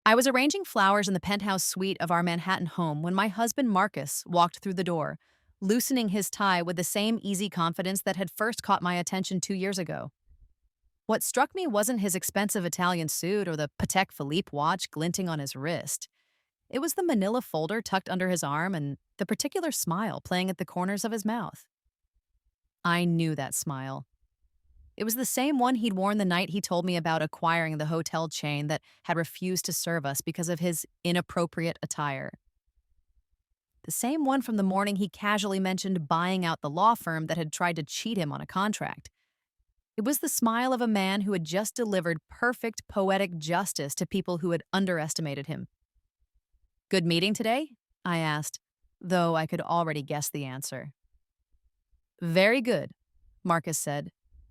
I was arranging flowers in the penthouse suite of our Manhattan home when my husband Marcus walked through the door, loosening his tie with the same easy confidence that had first caught my attention 2 years ago. What struck me wasn't his expensive Italian suit or the Patek Philippe watch glinting on his wrist. It was the manila folder tucked under his arm and the particular smile playing at the corners of his mouth. I knew that smile. It was the same one he'd worn the night he told me about acquiring the hotel chain that had refused to serve us because of his inappropriate attire. The same one from the morning he casually mentioned buying out the law firm that had tried to cheat him on a contract. It was the smile of a man who had just delivered perfect poetic justice to people who had underestimated him. "Good meeting today?" I asked, though I could already guess the answer. "Very good," Marcus said,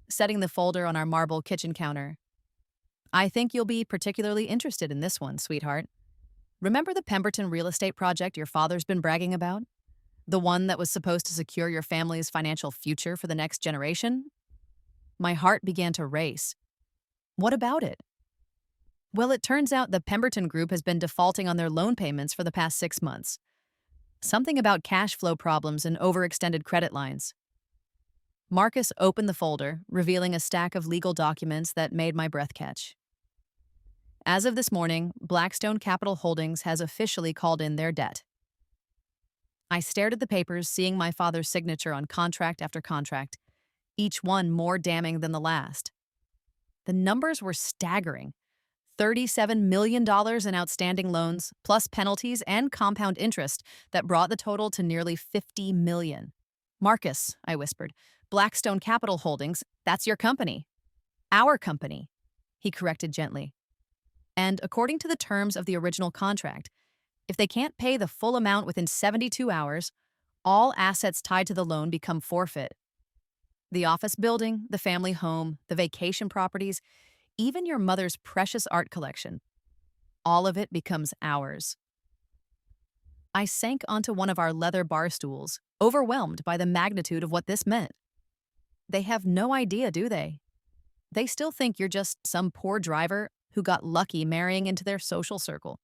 setting the folder on our marble kitchen counter. "I think you'll be particularly interested in this one, sweetheart. Remember the Pemberton real estate project your father's been bragging about? The one that was supposed to secure your family's financial future for the next generation?" My heart began to race. "What about it?" "Well, it turns out the Pemberton Group has been defaulting on their loan payments for the past 6 months. Something about cash flow problems and overextended credit lines." Marcus opened the folder, revealing a stack of legal documents that made my breath catch. "As of this morning, Blackstone Capital Holdings has officially called in their debt." I stared at the papers, seeing my father's signature on contract after contract, each one more damning than the last. The numbers were staggering. $37 million in outstanding loans, plus penalties and compound interest that brought the total to nearly $50 million. "Marcus," I whispered, "Blackstone Capital Holdings, that's your company." "Our company," he corrected gently. "And according to the terms of the original contract, if they can't pay the full amount within 72 hours, all assets tied to the loan become forfeit. The office building, the family home, the vacation properties, even your mother's precious art collection. All of it becomes ours." I sank onto one of our leather bar stools, overwhelmed by the magnitude of what this meant. They have no idea, do they? They still think you're just some poor driver who got lucky marrying into their social circle.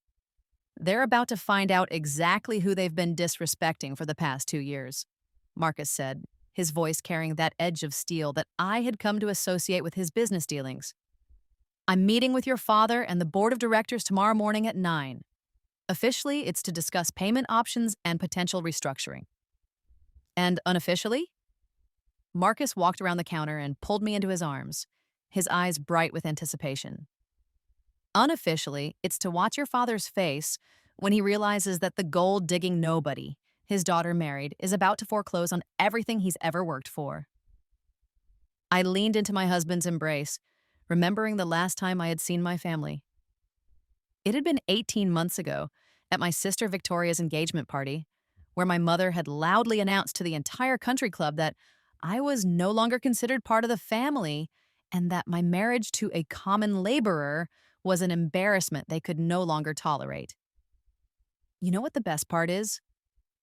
They're about to find out exactly who they've been disrespecting for the past 2 years, Marcus said, his voice carrying that edge of steel that I had come to associate with his business dealings. "I'm meeting with your father and the board of directors tomorrow morning at 9. Officially, it's to discuss payment options and potential restructuring." "And unofficially?" Marcus walked around the counter and pulled me into his arms, his eyes bright with anticipation. "Unofficially, it's to watch your father's face when he realizes that the gold-digging nobody, his daughter married, is about to foreclose on everything he's ever worked for." I leaned into my husband's embrace, remembering the last time I had seen my family. It had been 18 months ago, at my sister Victoria's engagement party, where my mother had loudly announced to the entire country club that I was no longer considered part of the family and that my marriage to a common laborer was an embarrassment they could no longer tolerate. "You know what the best part is?"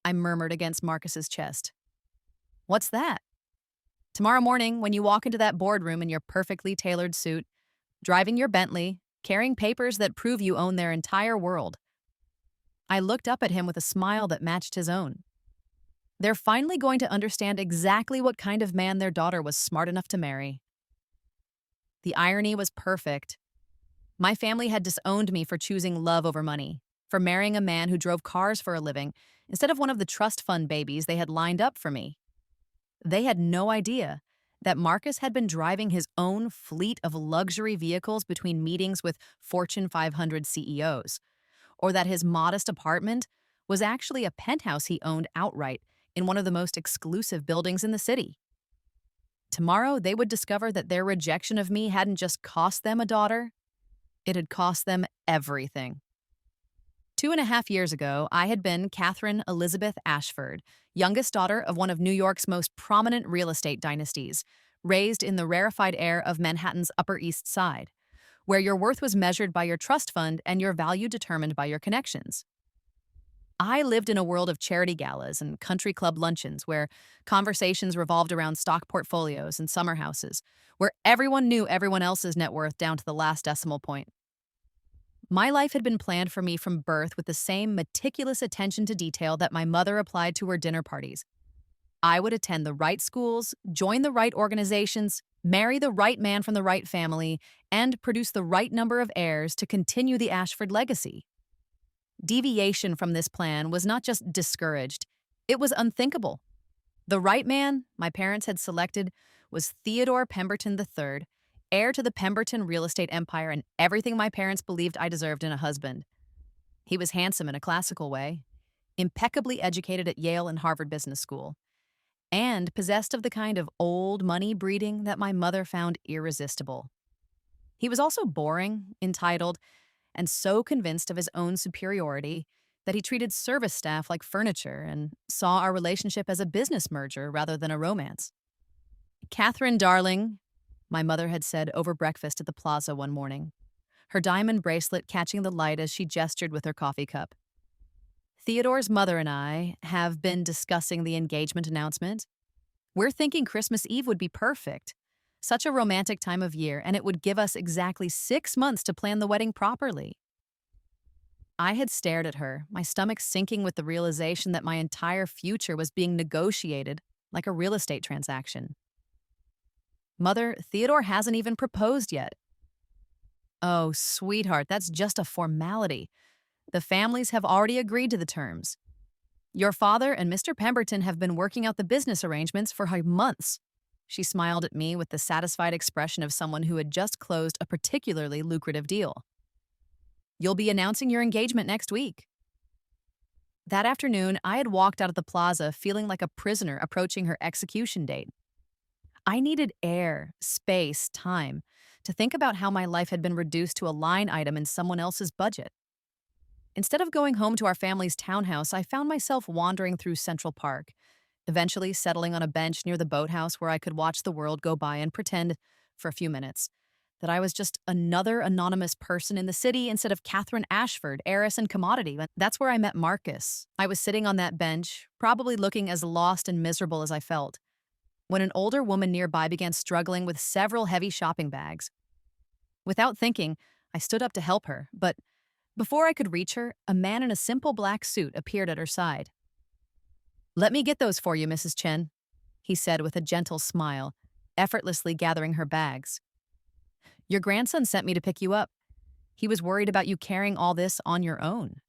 I murmured against Marcus's chest. "What's that?" "Tomorrow morning, when you walk into that boardroom in your perfectly tailored suit, driving your Bentley, carrying papers that prove you own their entire world." I looked up at him with a smile that matched his own. They're finally going to understand exactly what kind of man their daughter was smart enough to marry. The irony was perfect. My family had disowned me for choosing love over money, for marrying a man who drove cars for a living, instead of one of the trust fund babies they had lined up for me. They had no idea that Marcus had been driving his own fleet of luxury vehicles between meetings with Fortune 500 CEOs, or that his modest apartment was actually a penthouse he owned outright in one of the most exclusive buildings in the city. Tomorrow, they would discover that their rejection of me hadn't just cost them a daughter, it had cost them everything. 2.5 years ago, I had been Catherine Elizabeth Ashford, youngest daughter of one of New York's most prominent real estate dynasties, raised in the rarefied air of Manhattan's Upper East Side, where your worth was measured by your trust fund and your value determined by your connections. I lived in a world of charity galas and country club luncheons where conversations revolved around stock portfolios and summer houses, where everyone knew everyone else's net worth down to the last decimal point. My life had been planned for me from birth with the same meticulous attention to detail that my mother applied to her dinner parties. I would attend the right schools, join the right organizations, marry the right man from the right family, and produce the right number of heirs to continue the Ashford legacy. Deviation from this plan was not just discouraged, it was unthinkable. The right man my parents had selected was Theodore Pemberton III, heir to the Pemberton real estate empire and everything my parents believed I deserved in a husband. He was handsome in a classical way, impeccably educated at Yale and Harvard Business School, and possessed of the kind of old money breeding that my mother found irresistible. He was also boring, entitled, and so convinced of his own superiority that he treated service staff like furniture and saw our relationship as a business merger rather than a romance. "Catherine, darling," my mother had said over breakfast at the plaza one morning, her diamond bracelet catching the light as she gestured with her coffee cup. "Theodore's mother and I have been discussing the engagement announcement. We're thinking Christmas Eve would be perfect. Such a romantic time of year, and it would give us exactly 6 months to plan the wedding properly." I had stared at her, my stomach sinking with the realization that my entire future was being negotiated like a real estate transaction. "Mother, Theodore hasn't even proposed yet." "Oh, sweetheart, that's just a formality. The families have already agreed to the terms. Your father and Mr. Pemberton have been working out the business arrangements for months." She smiled at me with the satisfied expression of someone who had just closed a particularly lucrative deal. "You'll be announcing your engagement next week." That afternoon, I had walked out of the plaza feeling like a prisoner approaching her execution date. I needed air, space, time to think about how my life had been reduced to a line item in someone else's budget. Instead of going home to our family's townhouse, I found myself wandering through Central Park, eventually settling on a bench near the boathouse where I could watch the world go by and pretend, for a few minutes, that I was just another anonymous person in the city instead of Catherine Ashford, heiress and commodity. That's where I met Marcus. I was sitting on that bench, probably looking as lost and miserable as I felt, when an older woman nearby began struggling with several heavy shopping bags. Without thinking, I stood up to help her, but before I could reach her, a man in a simple black suit appeared at her side. "Let me get those for you, Mrs. Chen," he said with a gentle smile, effortlessly gathering her bags. "Your grandson sent me to pick you up. He was worried about you carrying all this on your own."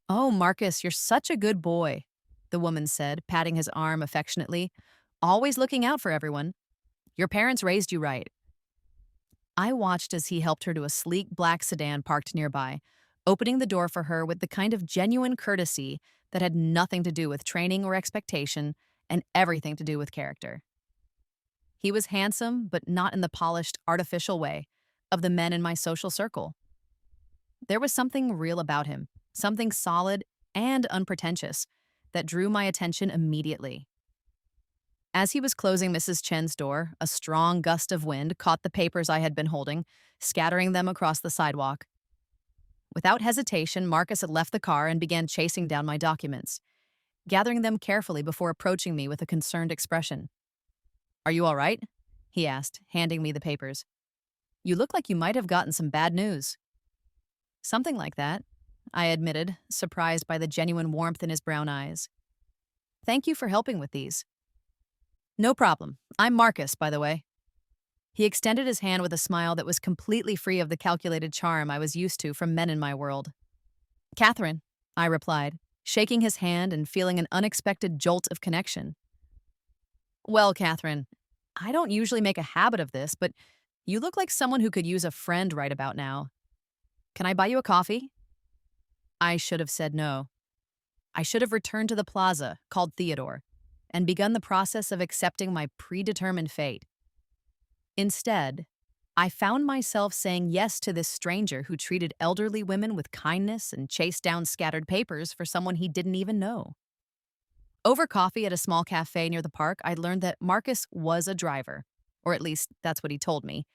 "Oh, Marcus, you're such a good boy," the woman said, patting his arm affectionately, "always looking out for everyone. Your parents raised you right." I watched as he helped her to a sleek black sedan parked nearby, opening the door for her with the kind of genuine courtesy that had nothing to do with training or expectation and everything to do with character. He was handsome, but not in the polished, artificial way of the men in my social circle. There was something real about him, something solid and unpretentious, that drew my attention immediately. As he was closing Mrs. Chen's door, a strong gust of wind caught the papers I had been holding, scattering them across the sidewalk. Without hesitation, Marcus had left the car and began chasing down my documents, gathering them carefully before approaching me with a concerned expression. "Are you all right?" he asked, handing me the papers. "You look like you might have gotten some bad news." "Something like that," I admitted, surprised by the genuine warmth in his brown eyes. "Thank you for helping with these." "No problem. I'm Marcus, by the way." He extended his hand with a smile that was completely free of the calculated charm I was used to from men in my world. "Catherine," I replied, shaking his hand and feeling an unexpected jolt of connection. "Well, Catherine, I don't usually make a habit of this, but you look like someone who could use a friend right about now. Can I buy you a coffee?" I should have said no. I should have returned to the plaza, called Theodore, and begun the process of accepting my predetermined fate. Instead, I found myself saying yes to this stranger who treated elderly women with kindness and chased down scattered papers for someone he didn't even know. Over coffee at a small cafe near the park, I learned that Marcus was a driver, or at least that's what he told me,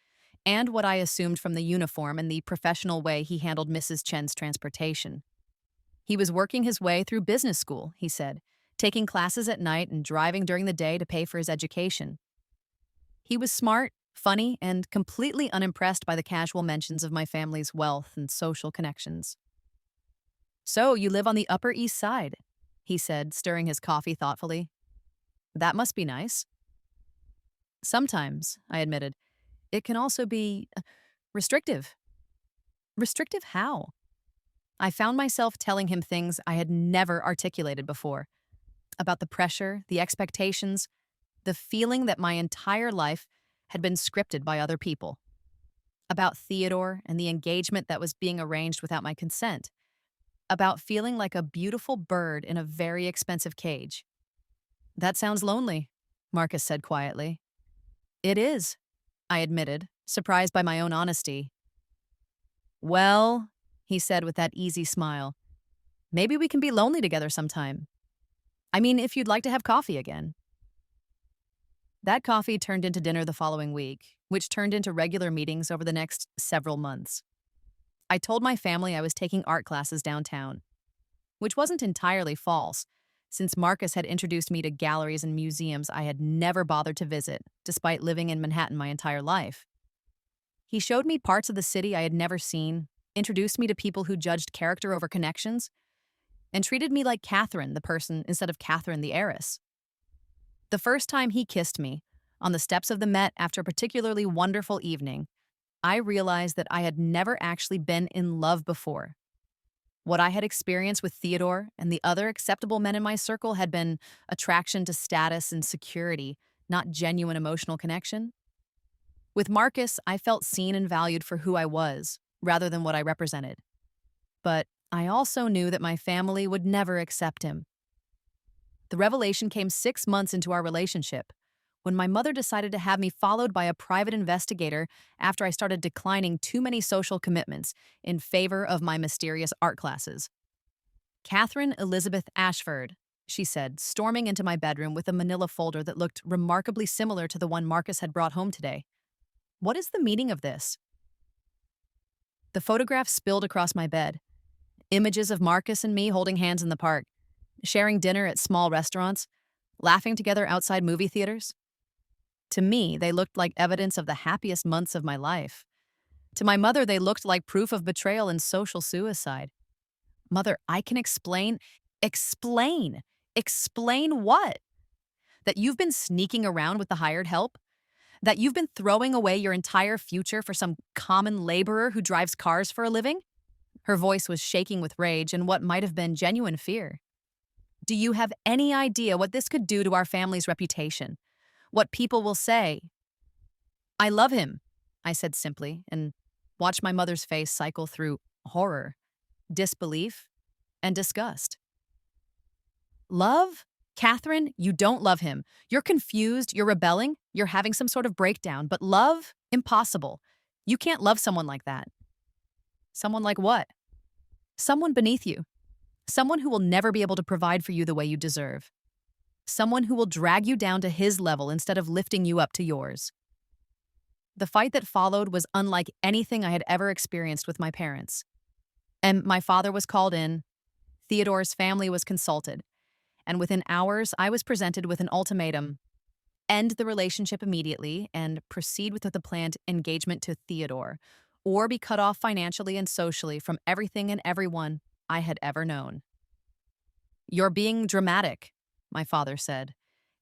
and what I assumed from the uniform and the professional way he handled Mrs. Chen's transportation. He was working his way through business school, he said, taking classes at night and driving during the day to pay for his education. He was smart, funny and completely unimpressed by the casual mentions of my family's wealth and social connections. So, you live on the Upper East Side, he said, stirring his coffee thoughtfully. That must be nice. Sometimes, I admitted, it can also be restrictive. Restrictive how? I found myself telling him things I had never articulated before about the pressure, the expectations, the feeling that my entire life had been scripted by other people, about Theodore and the engagement that was being arranged without my consent, about feeling like a beautiful bird in a very expensive cage. That sounds lonely, Marcus said quietly. It is, I admitted, surprised by my own honesty. Well, he said with that easy smile, maybe we can be lonely together sometime. I mean, if you'd like to have coffee again. That coffee turned into dinner the following week, which turned into regular meetings over the next several months. I told my family I was taking art classes downtown, which wasn't entirely false, since Marcus had introduced me to galleries and museums I had never bothered to visit, despite living in Manhattan my entire life. He showed me parts of the city I had never seen, introduced me to people who judged character over connections, and treated me like Catherine, the person, instead of Catherine, the heiress. The first time he kissed me, on the steps of the Met after a particularly wonderful evening, I realized that I had never actually been in love before. What I had experienced with Theodore and the other acceptable men in my circle had been attraction to status and security, not genuine emotional connection. With Marcus, I felt seen and valued for who I was, rather than what I represented. But I also knew that my family would never accept him. The revelation came 6 months into our relationship, when my mother decided to have me followed by a private investigator after I started declining too many social commitments in favor of my mysterious art classes. Catherine Elizabeth Ashford, she said, storming into my bedroom with a manila folder that looked remarkably similar to the one Marcus had brought home today. What is the meaning of this? The photograph spilled across my bed. Images of Marcus and me holding hands in the park, sharing dinner at small restaurants, laughing together outside movie theaters. To me, they looked like evidence of the happiest months of my life. To my mother, they looked like proof of betrayal and social suicide. Mother, I can explain. Explain? Explain what? That you've been sneaking around with the hired help? That you've been throwing away your entire future for some common laborer who drives cars for a living? Her voice was shaking with rage and what might have been genuine fear. Do you have any idea what this could do to our family's reputation? What people will say? I love him, I said simply, and watched my mother's face cycle through horror, disbelief, and disgust. Love? Catherine, you don't love him. You're confused, you're rebelling, you're having some sort of breakdown, but love? Impossible. You can't love someone like that. Someone like what? Someone beneath you. Someone who will never be able to provide for you the way you deserve. Someone who will drag you down to his level instead of lifting you up to yours. The fight that followed was unlike anything I had ever experienced with my parents. And my father was called in, Theodore's family was consulted, and within hours I was presented with an ultimatum: end the relationship immediately and proceed with the planned engagement to Theodore, or be cut off financially and socially from everything and everyone I had ever known. You're being dramatic, my father said,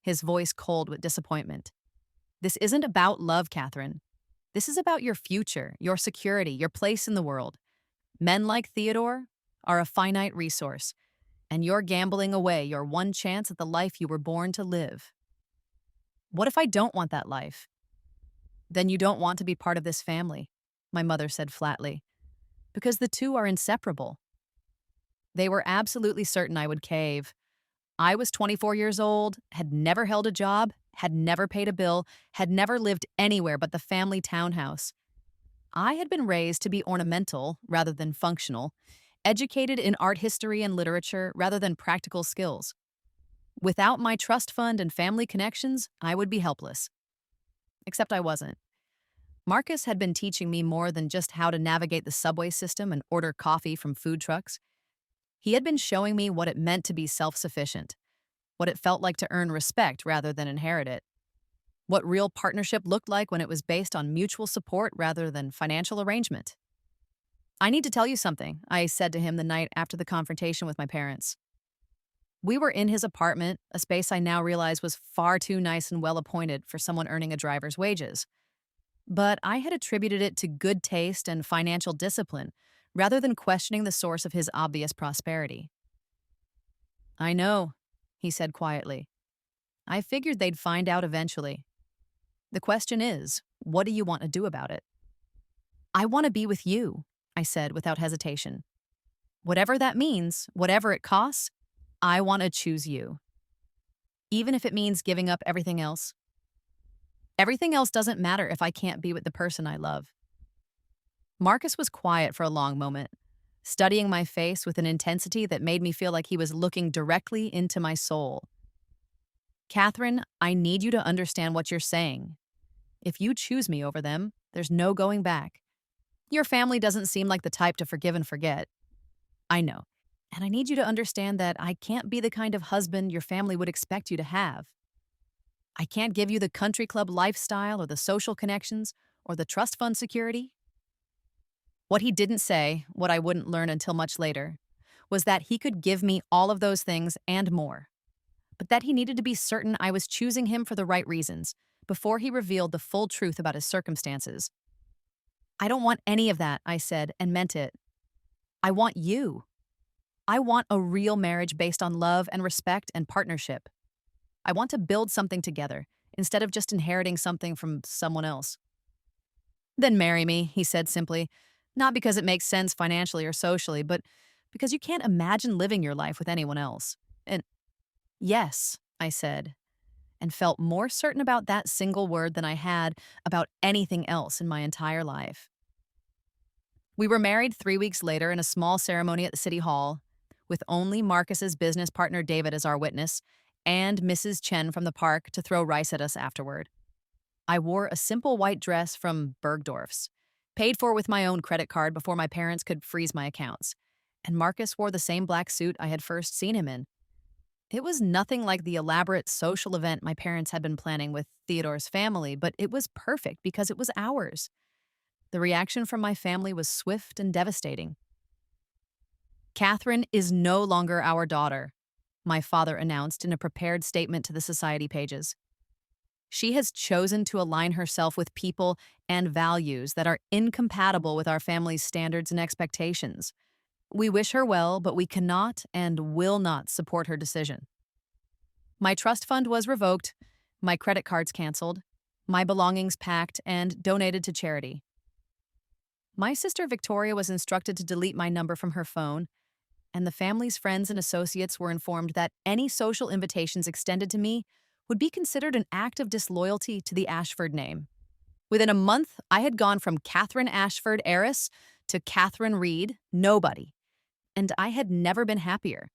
his voice cold with disappointment. This isn't about love, Catherine. This is about your future, your security, your place in the world. Men like Theodore are a finite resource, and you're gambling away your one chance at the life you were born to live. What if I don't want that life? Then you don't want to be part of this family, my mother said flatly, because the two are inseparable. They were absolutely certain I would cave. I was 24 years old, had never held a job, had never paid a bill, had never lived anywhere but the family townhouse. I had been raised to be ornamental rather than functional, educated in art history and literature rather than practical skills. Without my trust fund and family connections, I would be helpless. Except I wasn't. Marcus had been teaching me more than just how to navigate the subway system and order coffee from food trucks. He had been showing me what it meant to be self-sufficient, what it felt like to earn respect rather than inherit it. what real partnership looked like when it was based on mutual support rather than financial arrangement. I need to tell you something, I said to him the night after the confrontation with my parents. We were in his apartment, a space I now realize was far too nice and well appointed for someone earning a driver's wages. But I had attributed it to good taste and financial discipline, rather than questioning the source of his obvious prosperity. I know, he said quietly. I figured they'd find out eventually. The question is, what do you want to do about it? I want to be with you, I said without hesitation. Whatever that means, whatever it costs, I want to choose you. Even if it means giving up everything else. Everything else doesn't matter if I can't be with the person I love. Marcus was quiet for a long moment, studying my face with an intensity that made me feel like he was looking directly into my soul. Catherine, I need you to understand what you're saying. If you choose me over them, there's no going back. Your family doesn't seem like the type to forgive and forget. I know. And I need you to understand that I can't be the kind of husband your family would expect you to have. I can't give you the country club lifestyle or the social connections or the trust fund security. What he didn't say, what I wouldn't learn until much later, was that he could give me all of those things and more, but that he needed to be certain I was choosing him for the right reasons before he revealed the full truth about his circumstances. I don't want any of that, I said, and meant it. I want you. I want a real marriage based on love and respect and partnership. I want to build something together instead of just inheriting something from someone else. Then marry me, he said simply, not because it makes sense financially or socially, but because you can't imagine living your life with anyone else. And yes, I said, and felt more certain about that single word than I had about anything else in my entire life. We were married 3 weeks later in a small ceremony at the city hall, with only Marcus's business partner David as our witness, and Mrs. Chen from the park to throw rice at us afterward. I wore a simple white dress from Bergdorf's, paid for with my own credit card before my parents could freeze my accounts, and Marcus wore the same black suit I had first seen him in. It was nothing like the elaborate social event my parents had been planning with Theodore's family, but it was perfect because it was ours. The reaction from my family was swift and devastating. Catherine is no longer our daughter, my father announced in a prepared statement to the society pages. She has chosen to align herself with people and values that are incompatible with our family's standards and expectations. We wish her well, but we cannot and will not support her decision. My trust fund was revoked, my credit cards canceled, my belongings packed and donated to charity. My sister Victoria was instructed to delete my number from her phone, and the family's friends and associates were informed that any social invitations extended to me would be considered an act of disloyalty to the Ashford name. Within a month, I had gone from Catherine Ashford, heiress, to Catherine Reed, nobody, and I had never been happier.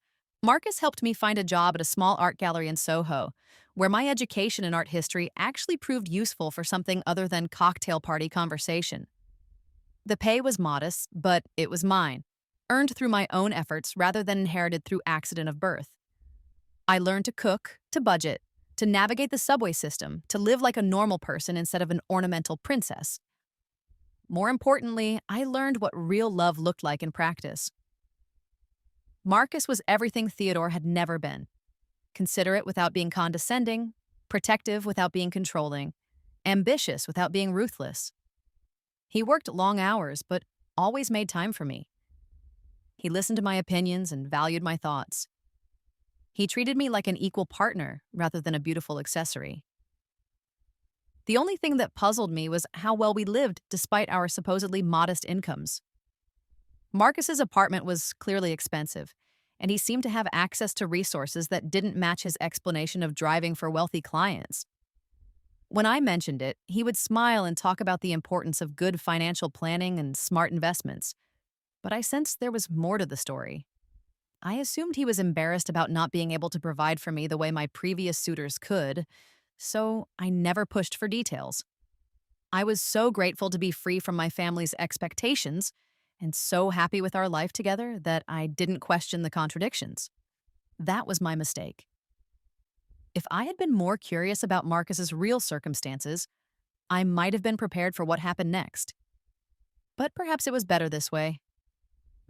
Marcus helped me find a job at a small art gallery in Soho, where my education in art history actually proved useful for something other than cocktail party conversation. The pay was modest, but it was mine, earned through my own efforts rather than inherited through accident of birth. I learned to cook, to budget, to navigate the subway system, to live like a normal person instead of an ornamental princess. More importantly, I learned what real love looked like in practice. Marcus was everything Theodore had never been. Considerate without being condescending, protective without being controlling, ambitious without being ruthless. He worked long hours, but always made time for me. He listened to my opinions and valued my thoughts. He treated me like an equal partner rather than a beautiful accessory. The only thing that puzzled me was how well we lived despite our supposedly modest incomes. Marcus's apartment was clearly expensive, and he seemed to have access to resources that didn't match his explanation of driving for wealthy clients. When I mentioned it, he would smile and talk about the importance of good financial planning and smart investments. But I sensed there was more to the story. I assumed he was embarrassed about not being able to provide for me the way my previous suitors could, so I never pushed for details. I was so grateful to be free from my family's expectations and so happy with our life together that I didn't question the contradictions. That was my mistake. If I had been more curious about Marcus's real circumstances, I might have been prepared for what happened next. But perhaps it was better this way.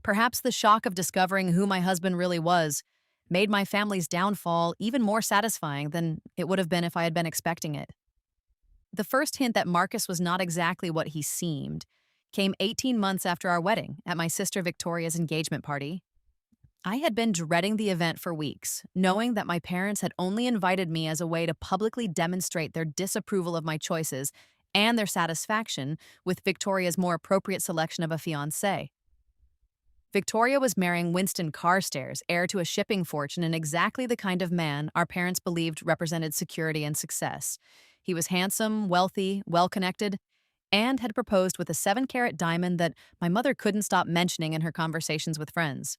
Perhaps the shock of discovering who my husband really was made my family's downfall even more satisfying than it would have been if I had been expecting it. The first hint that Marcus was not exactly what he seemed came 18 months after our wedding at my sister Victoria's engagement party. I had been dreading the event for weeks, knowing that my parents had only invited me as a way to publicly demonstrate their disapproval of my choices and their satisfaction with Victoria's more appropriate selection of a fiancé. Victoria was marrying Winston Carstairs, heir to a shipping fortune and exactly the kind of man our parents believed represented security and success. He was handsome, wealthy, well-connected, and had proposed with a 7-carat diamond that my mother couldn't stop mentioning in her conversations with friends.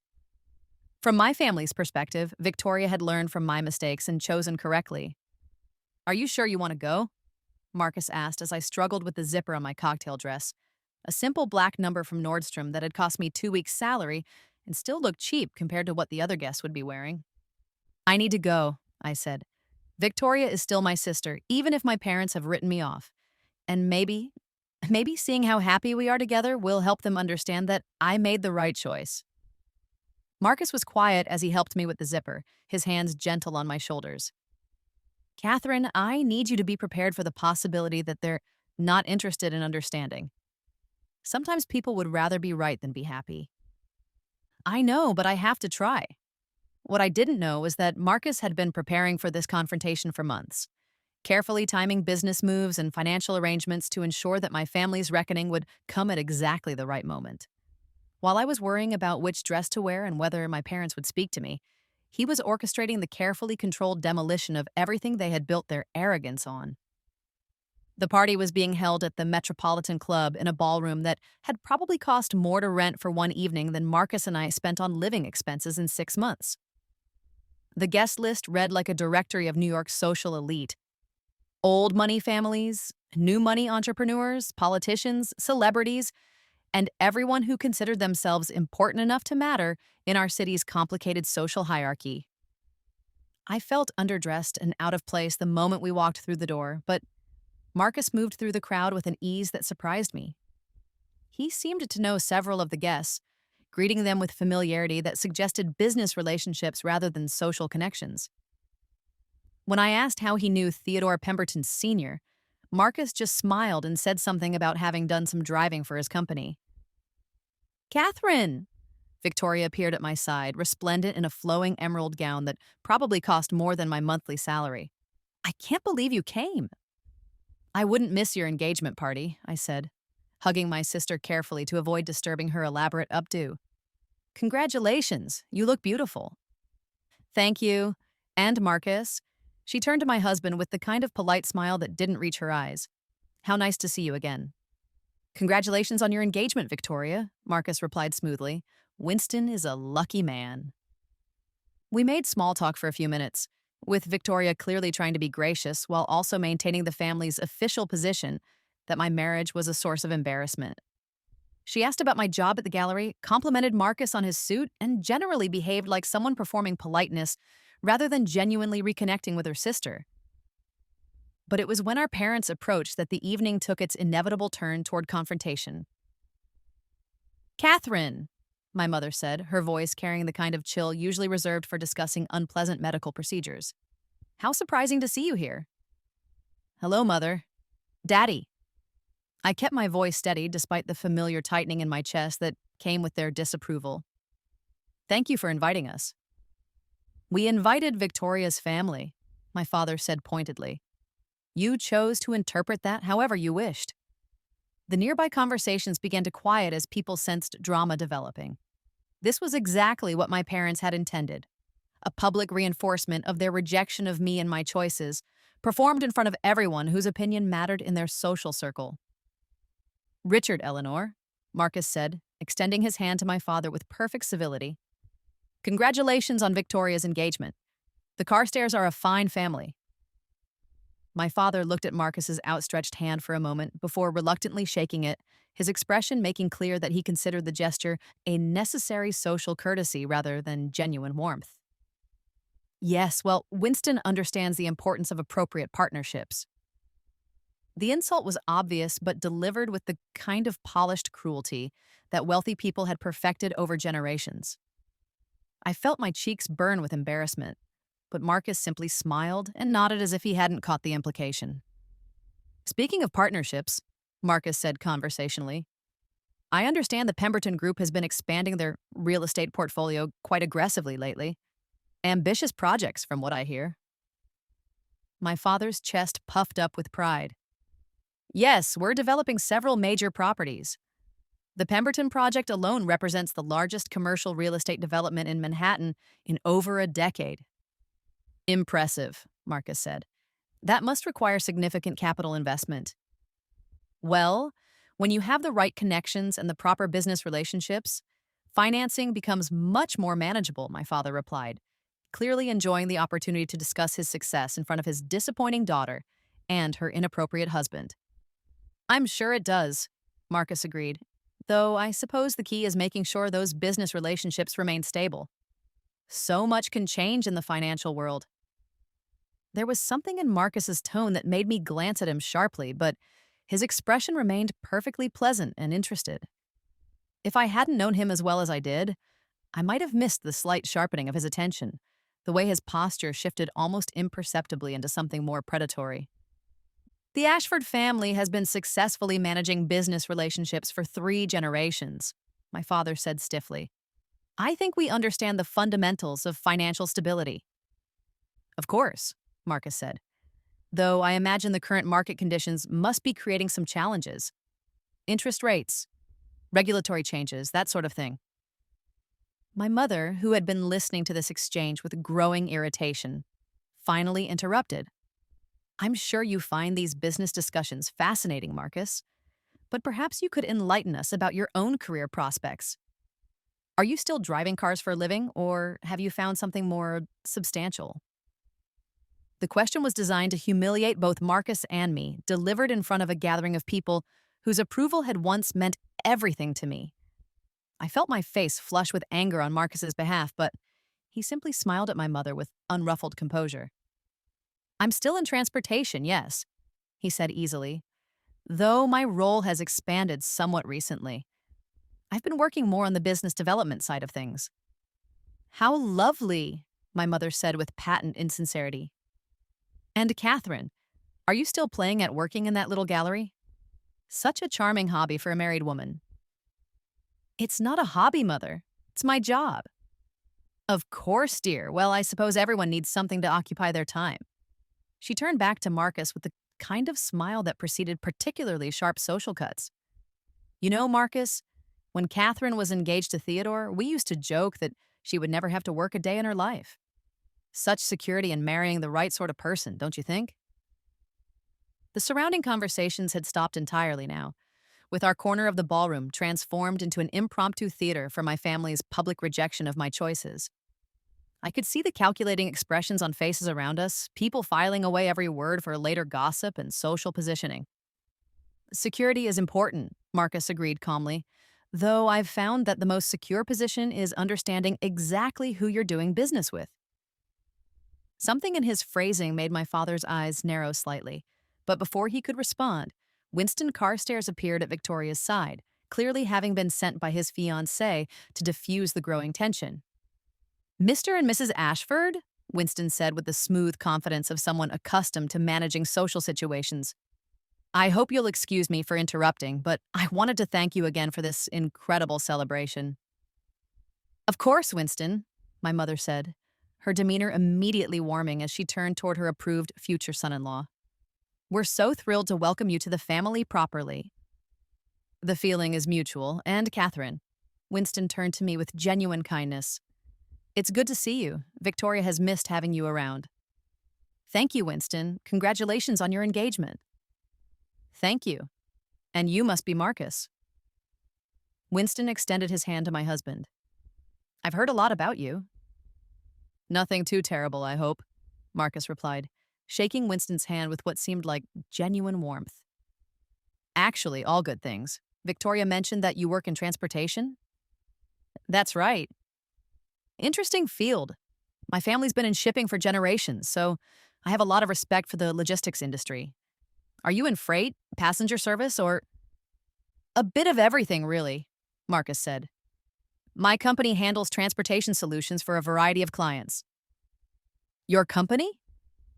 From my family's perspective, Victoria had learned from my mistakes and chosen correctly. "Are you sure you want to go?" Marcus asked as I struggled with the zipper on my cocktail dress, a simple black number from Nordstrom that had cost me 2 weeks' salary and still looked cheap compared to what the other guests would be wearing. "I need to go," I said. "Victoria is still my sister, even if my parents have written me off. And maybe seeing how happy we are together will help them understand that I made the right choice." Marcus was quiet as he helped me with the zipper, his hands gentle on my shoulders. "Catherine, I need you to be prepared for the possibility that they're not interested in understanding. Sometimes people would rather be right than be happy." "I know, but I have to try." What I didn't know was that Marcus had been preparing for this confrontation for months, carefully timing business moves and financial arrangements to ensure that my family's reckoning would come at exactly the right moment. While I was worrying about which dress to wear and whether my parents would speak to me, he was orchestrating the carefully controlled demolition of everything they had built their arrogance on. The party was being held at the Metropolitan Club in a ballroom that had probably cost more to rent for one evening than Marcus and I spent on living expenses in 6 months. The guest list read like a directory of New York's social elite: old money families, new money entrepreneurs, politicians, celebrities, and everyone who considered themselves important enough to matter in our city's complicated social hierarchy. I felt underdressed and out of place the moment we walked through the door, but Marcus moved through the crowd with an ease that surprised me. He seemed to know several of the guests, greeting them with familiarity that suggested business relationships rather than social connections. When I asked how he knew Theodore Pemberton Sr., Marcus just smiled and said something about having done some driving for his company. "Catherine!" Victoria appeared at my side, resplendent in a flowing emerald gown that probably cost more than my monthly salary. "I can't believe you came." "I wouldn't miss your engagement party," I said, hugging my sister carefully to avoid disturbing her elaborate updo. "Congratulations, you look beautiful." "Thank you. And Marcus." She turned to my husband with the kind of polite smile that didn't reach her eyes. "How nice to see you again." "Congratulations on your engagement, Victoria," Marcus replied smoothly. "Winston is a lucky man." We made small talk for a few minutes, with Victoria clearly trying to be gracious while also maintaining the family's official position that my marriage was a source of embarrassment. She asked about my job at the gallery, complimented Marcus on his suit, and generally behaved like someone performing politeness rather than genuinely reconnecting with her sister. But it was when our parents approached that the evening took its inevitable turn toward confrontation. "Catherine," my mother said, her voice carrying the kind of chill usually reserved for discussing unpleasant medical procedures. "How surprising to see you here." "Hello, Mother." "Daddy." I kept my voice steady despite the familiar tightening in my chest that came with their disapproval. "Thank you for inviting us." "We invited Victoria's family," my father said pointedly. "You chose to interpret that however you wished." The nearby conversations began to quiet as people sensed drama developing. This was exactly what my parents had intended: a public reinforcement of their rejection of me and my choices, performed in front of everyone whose opinion mattered in their social circle. "Richard, Eleanor," Marcus said, extending his hand to my father with perfect civility. "Congratulations on Victoria's engagement. The Carstairs are a fine family." My father looked at Marcus's outstretched hand for a moment before reluctantly shaking it, his expression making clear that he considered the gesture a necessary social courtesy rather than genuine warmth. Yes, well, Winston understands the importance of appropriate partnerships. The insult was obvious, but delivered with the kind of polished cruelty that wealthy people had perfected over generations. I felt my cheeks burn with embarrassment, but Marcus simply smiled and nodded as if he hadn't caught the implication. Speaking of partnerships, Marcus said conversationally, I understand the Pemberton Group has been expanding their real estate portfolio quite aggressively lately. Ambitious projects, from what I hear. My father's chest puffed up with pride. Yes, we're developing several major properties. The Pemberton project alone represents the largest commercial real estate development in Manhattan in over a decade. Impressive, Marcus said. That must require significant capital investment. Well, when you have the right connections and the proper business relationships, financing becomes much more manageable, my father replied, clearly enjoying the opportunity to discuss his success in front of his disappointing daughter and her inappropriate husband. I'm sure it does, Marcus agreed, though I suppose the key is making sure those business relationships remain stable. So much can change in the financial world. There was something in Marcus's tone that made me glance at him sharply, but his expression remained perfectly pleasant and interested. If I hadn't known him as well as I did, I might have missed the slight sharpening of his attention, the way his posture shifted almost imperceptibly into something more predatory. The Ashford family has been successfully managing business relationships for 3 generations, my father said stiffly. I think we understand the fundamentals of financial stability. Of course, Marcus said, though I imagine the current market conditions must be creating some challenges. Interest rates, regulatory changes, that sort of thing. My mother, who had been listening to this exchange with growing irritation, finally interrupted. I'm sure you find these business discussions fascinating, Marcus, but perhaps you could enlighten us about your own career prospects. Are you still driving cars for a living, or have you found something more substantial? The question was designed to humiliate both Marcus and me, delivered in front of a gathering of people whose approval had once meant everything to me. I felt my face flush with anger on Marcus's behalf, but he simply smiled at my mother with unruffled composure. I'm still in transportation, yes, he said easily, though my role has expanded somewhat recently. I've been working more on the business development side of things. How lovely, my mother said with patent insincerity. And Catherine, are you still playing at working in that little gallery? Such a charming hobby for a married woman. It's not a hobby, Mother. It's my job. Of course, dear. Well, I suppose everyone needs something to occupy their time. She turned back to Marcus with the kind of smile that preceded particularly sharp social cuts. You know, Marcus, when Catherine was engaged to Theodore, we used to joke that she would never have to work a day in her life. Such security in marrying the right sort of person, don't you think? The surrounding conversations had stopped entirely now, with our corner of the ballroom transformed into an impromptu theater for my family's public rejection of my choices. I could see the calculating expressions on faces around us, people filing away every word for later gossip and social positioning. Security is important, Marcus agreed calmly, though I've found that the most secure position is understanding exactly who you're doing business with. Something in his phrasing made my father's eyes narrow slightly, but before he could respond, Winston Carstairs appeared at Victoria's side, clearly having been sent by his fiancée to diffuse the growing tension. Mr. and Mrs. Ashford, Winston said with the smooth confidence of someone accustomed to managing social situations. I hope you'll excuse me for interrupting, but I wanted to thank you again for this incredible celebration. Of course, Winston, my mother said, her demeanor immediately warming as she turned toward her approved future son-in-law. We're so thrilled to welcome you to the family properly. The feeling is mutual, and Catherine. Winston turned to me with genuine kindness. It's good to see you. Victoria has missed having you around. Thank you, Winston. Congratulations on your engagement. Thank you. And you must be Marcus. Winston extended his hand to my husband. I've heard a lot about you. Nothing too terrible, I hope, Marcus replied, shaking Winston's hand with what seemed like genuine warmth. Actually, all good things. Victoria mentioned that you work in transportation? That's right. Interesting field, My family's been in shipping for generations, so I have a lot of respect for the logistics industry. Are you in freight, passenger service, or a bit of everything, really? Marcus said. My company handles transportation solutions for a variety of clients. Your company?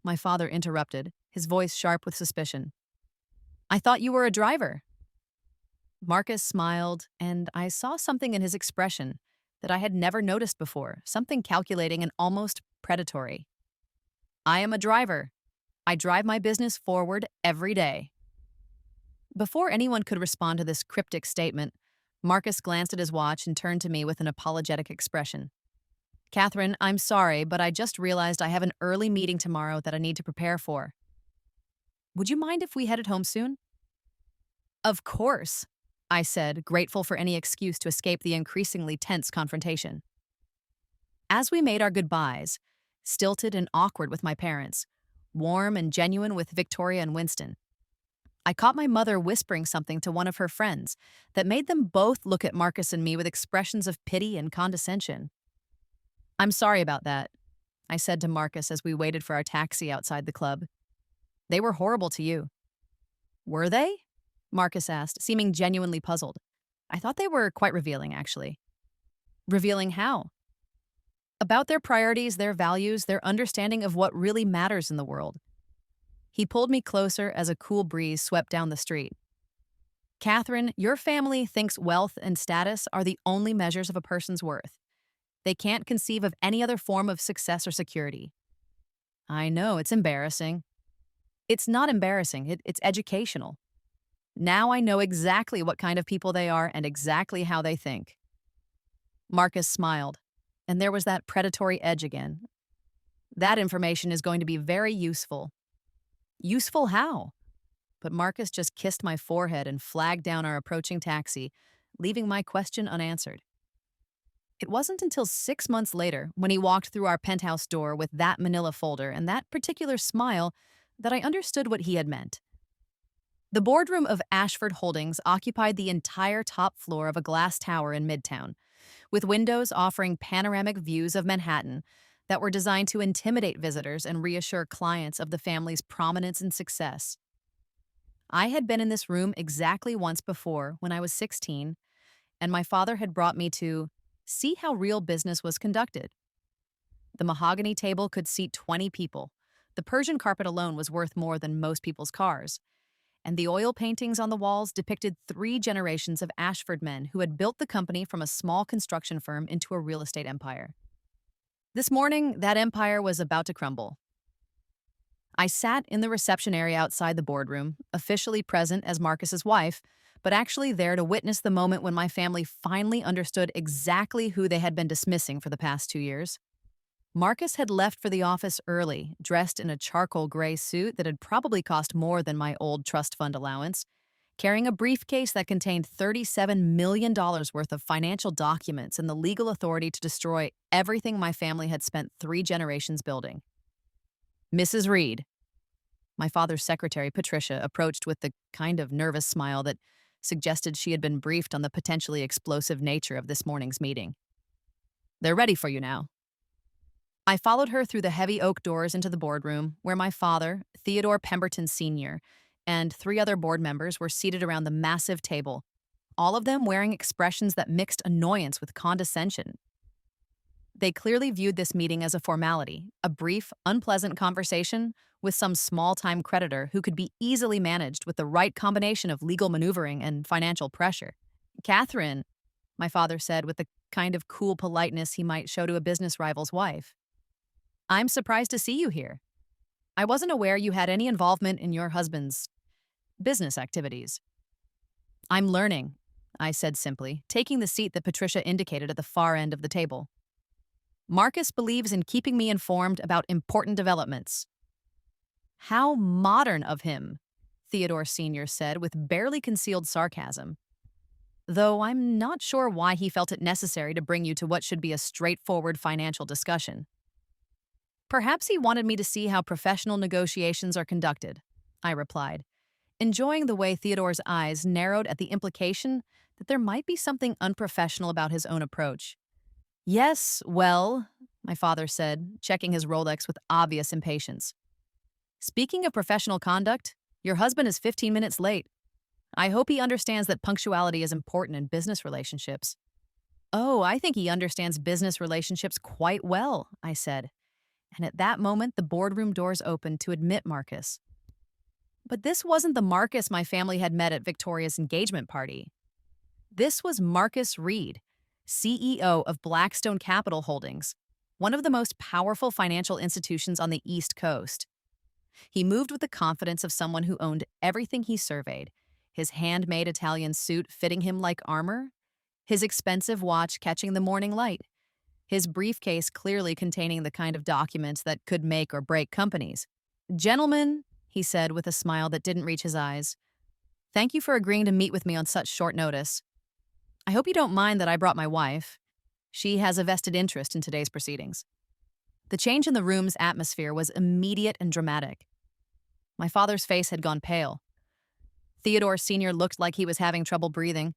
My father interrupted, his voice sharp with suspicion. I thought you were a driver. Marcus smiled, and I saw something in his expression that I had never noticed before, something calculating and almost predatory. I am a driver. I drive my business forward every day. Before anyone could respond to this cryptic statement, Marcus glanced at his watch and turned to me with an apologetic expression. Catherine, I'm sorry, but I just realized I have an early meeting tomorrow that I need to prepare for. Would you mind if we headed home soon? Of course, I said, grateful for any excuse to escape the increasingly tense confrontation. As we made our goodbyes, stilted and awkward with my parents, warm and genuine with Victoria and Winston, I caught my mother whispering something to one of her friends that made them both look at Marcus and me with expressions of pity and condescension. I'm sorry about that, I said to Marcus as we waited for our taxi outside the club. They were horrible to you. Were they? Marcus asked, seeming genuinely puzzled. I thought they were quite revealing, actually. Revealing how? About their priorities, their values, their understanding of what really matters in the world. He pulled me closer as a cool breeze swept down the street. Catherine, your family thinks wealth and status are the only measures of a person's worth. They can't conceive of any other form of success or security. I know, it's embarrassing. It's not embarrassing, it's educational. Now I know exactly what kind of people they are and exactly how they think. Marcus smiled, and there was that predatory edge again. That information is going to be very useful. Useful how? But Marcus just kissed my forehead and flagged down our approaching taxi, leaving my question unanswered. It wasn't until 6 months later, when he walked through our penthouse door with that manila folder and that particular smile, that I understood what he had meant. The boardroom of Ashford Holdings occupied the entire top floor of a glass tower in Midtown, with windows offering panoramic views of Manhattan that were designed to intimidate visitors and reassure clients of the family's prominence and success. I had been in this room exactly once before when I was 16, and my father had brought me to see how real business was conducted. The mahogany table could seat 20 people. The Persian carpet alone was worth more than most people's cars. And the oil paintings on the walls depicted 3 generations of Ashford men who had built the company from a small construction firm into a real estate empire. This morning, that empire was about to crumble. I sat in the reception area outside the boardroom, officially present as Marcus's wife, but actually there to witness the moment when my family finally understood exactly who they had been dismissing for the past 2 years. Marcus had left for the office early, dressed in a charcoal gray suit that had probably cost more than my old trust fund allowance, carrying a briefcase that contained $37 million worth of financial documents and the legal authority to destroy everything my family had spent 3 generations building. Mrs. Reed, my father's secretary, Patricia, approached with the kind of nervous smile that suggested she had been briefed on the potentially explosive nature of this morning's meeting. They're ready for you now. I followed her through the heavy oak doors into the boardroom, where my father, Theodore Pemberton Sr., and 3 other board members were seated around the massive table, all of them wearing expressions that mixed annoyance with condescension. They clearly viewed this meeting as a formality, a brief, unpleasant conversation with some small-time creditor who could be easily managed with the right combination of legal maneuvering and financial pressure. Catherine, my father said with the kind of cool politeness he might show to a business rival's wife. I'm surprised to see you here. I wasn't aware you had any involvement in your husband's business activities. I'm learning, I said simply, taking the seat that Patricia indicated at the far end of the table. Marcus believes in keeping me informed about important developments. How modern of him, Theodore Sr. said with barely concealed sarcasm. Though I'm not sure why he felt it necessary to bring you to what should be a straightforward financial discussion. Perhaps he wanted me to see how professional negotiations are conducted, I replied, enjoying the way Theodore's eyes narrowed at the implication that there might be something unprofessional about his own approach. Yes, well, my father said, checking his Rolex with obvious impatience. Speaking of professional conduct, your husband is 15 minutes late. I hope he understands that punctuality is important in business relationships. Oh, I think he understands business relationships quite well, I said. And at that moment, the boardroom doors opened to admit Marcus. But this wasn't the Marcus my family had met at Victoria's engagement party. This was Marcus Reed, CEO of Blackstone Capital Holdings, one of the most powerful financial institutions on the East Coast. He moved with the confidence of someone who owned everything he surveyed, his handmade Italian suit fitting him like armor, his expensive watch catching the morning light, his briefcase clearly containing the kind of documents that could make or break companies. "Gentlemen," he said with a smile that didn't reach his eyes, "thank you for agreeing to meet with me on such short notice. I hope you don't mind that I brought my wife. She has a vested interest in today's proceedings." The change in the room's atmosphere was immediate and dramatic. My father's face had gone pale. Theodore Sr. looked like he was having trouble breathing,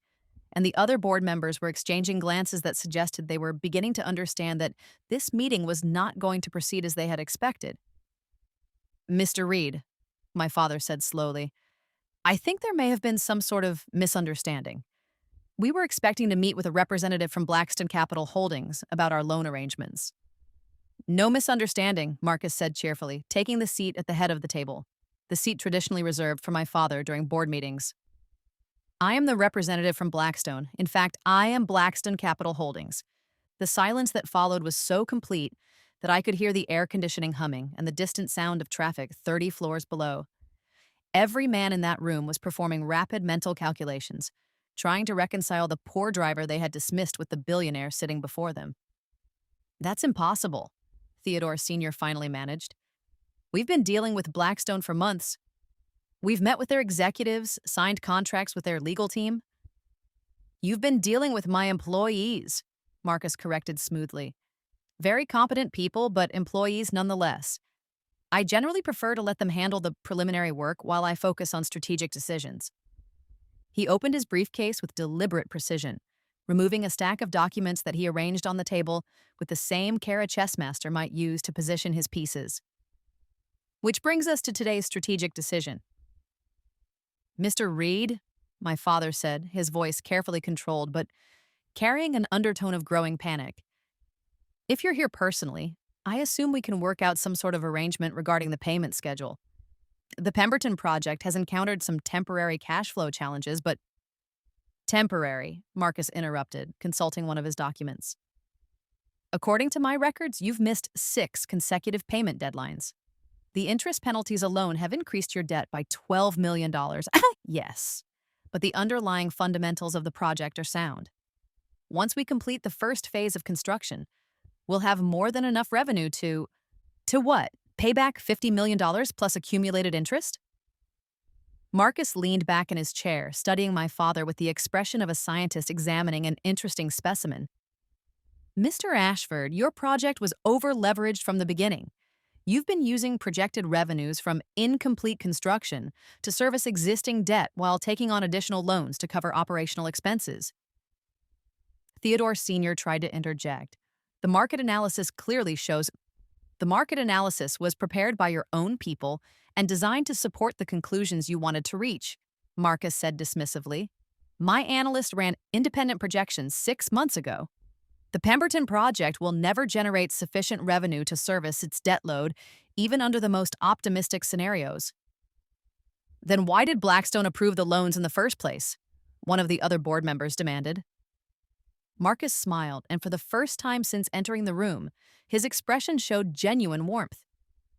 and the other board members were exchanging glances that suggested they were beginning to understand that this meeting was not going to proceed as they had expected. "Mr. Reed," my father said slowly, "I think there may have been some sort of misunderstanding. We were expecting to meet with a representative from Blackstone Capital Holdings about our loan arrangements." "No misunderstanding," Marcus said cheerfully, taking the seat at the head of the table, the seat traditionally reserved for my father during board meetings. "I am the representative from Blackstone. In fact, I am Blackstone Capital Holdings." The silence that followed was so complete that I could hear the air conditioning humming and the distant sound of traffic 30 floors below. Every man in that room was performing rapid mental calculations, trying to reconcile the poor driver they had dismissed with the billionaire sitting before them. "That's impossible," Theodore Sr. finally managed. "We've been dealing with Blackstone for months. We've met with their executives, signed contracts with their legal team." "You've been dealing with my employees," Marcus corrected smoothly. "Very competent people, but employees nonetheless. I generally prefer to let them handle the preliminary work while I focus on strategic decisions." He opened his briefcase with deliberate precision, removing a stack of documents that he arranged on the table with the same care a chess master might use to position his pieces. "Which brings us to today's strategic decision. Mr. Reed," my father said, his voice carefully controlled but carrying an undertone of growing panic. "If you're here personally, I assume we can work out some sort of arrangement regarding the payment schedule. The Pemberton project has encountered some temporary cash flow challenges, but—" "Temporary," Marcus interrupted, consulting one of his documents. "According to my records, you've missed 6 consecutive payment deadlines. The interest penalties alone have increased your debt by $12 million. Yes, but the underlying fundamentals of the project are sound. Once we complete the first phase of construction, we'll have more than enough revenue to— To what? Pay back $50 million plus accumulated interest?" Marcus leaned back in his chair, studying my father with the expression of a scientist examining an interesting specimen. "Mr. Ashford, your project was over-leveraged from the beginning. You've been using projected revenues from incomplete construction to service existing debt while taking on additional loans to cover operational expenses." Theodore Sr. tried to interject. The market analysis was prepared by your own people and designed to support the conclusions you wanted to reach," Marcus said dismissively. "My analyst ran independent projections 6 months ago. The Pemberton project will never generate sufficient revenue to service its debt load, even under the most optimistic scenarios." "Then why did Blackstone approve the loans in the first place?" one of the other board members demanded. Marcus smiled, and for the first time since entering the room, his expression showed genuine warmth.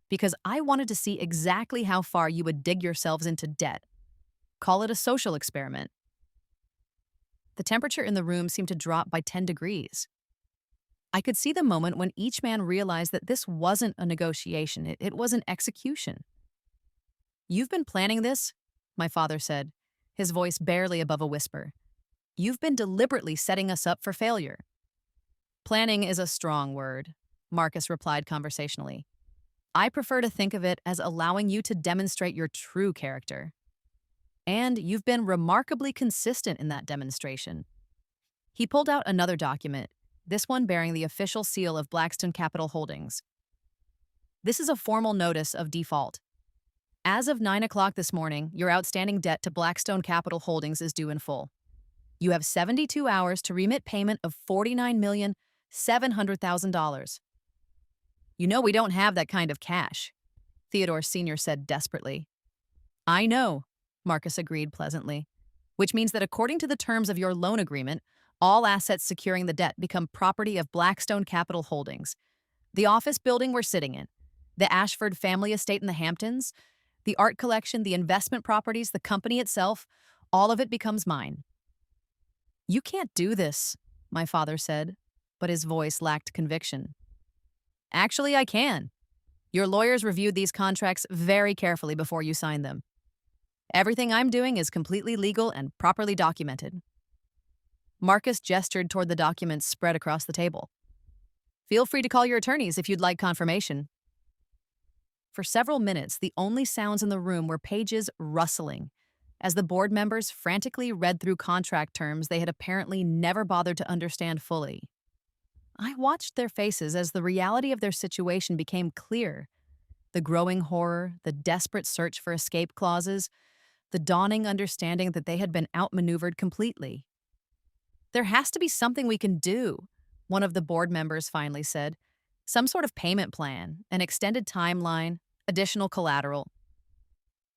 "Because I wanted to see exactly how far you would dig yourselves into debt. Call it a social experiment." The temperature in the room seemed to drop by 10 degrees. I could see the moment when each man realized that this wasn't a negotiation, it was an execution. "You've been planning this," my father said, his voice barely above a whisper. "You've been deliberately setting us up for failure." "Planning is a strong word," Marcus replied conversationally. "I prefer to think of it as allowing you to demonstrate your true character. And you've been remarkably consistent in that demonstration." He pulled out another document, this one bearing the official seal of Blackstone Capital Holdings. This is a formal notice of default. As of 9 o'clock this morning, your outstanding debt to Blackstone Capital Holdings is due in full. You have 72 hours to remit payment of $49,700,000. You know we don't have that kind of cash, Theodore Sr. said desperately. I know, Marcus agreed pleasantly, which means that according to the terms of your loan agreement, all assets securing the debt become property of Blackstone Capital Holdings. The office building we're sitting in, the Ashford family estate in the Hamptons, the art collection, the investment properties, the company itself, all of it becomes mine. You can't do this, my father said, but his voice lacked conviction. Actually, I can. Your lawyers reviewed these contracts very carefully before you signed them. Everything I'm doing is completely legal and properly documented. Marcus gestured toward the documents spread across the table. Feel free to call your attorneys if you'd like confirmation. For several minutes, the only sounds in the room were pages rustling, as the board members frantically read through contract terms they had apparently never bothered to understand fully. I watched their faces as the reality of their situation became clear. The growing horror, the desperate search for escape clauses, the dawning understanding that they had been outmaneuvered completely. There has to be something we can do, one of the board members finally said. Some sort of payment plan, an extended timeline, additional collateral.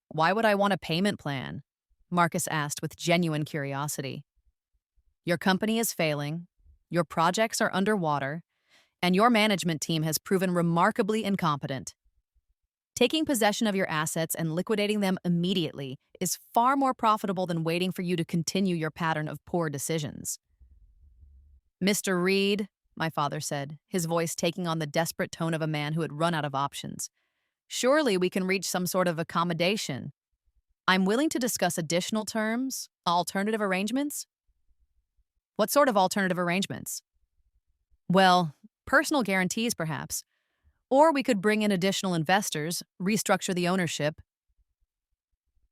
Why would I want a payment plan? Marcus asked with genuine curiosity. Your company is failing, your projects are underwater, and your management team has proven remarkably incompetent. Taking possession of your assets and liquidating them immediately is far more profitable than waiting for you to continue your pattern of poor decisions. Mr. Reed, my father said, his voice taking on the desperate tone of a man who had run out of options. Surely we can reach some sort of accommodation. I'm willing to discuss additional terms, alternative arrangements. What sort of alternative arrangements? Well, personal guarantees, perhaps. Or we could bring in additional investors, restructure the ownership.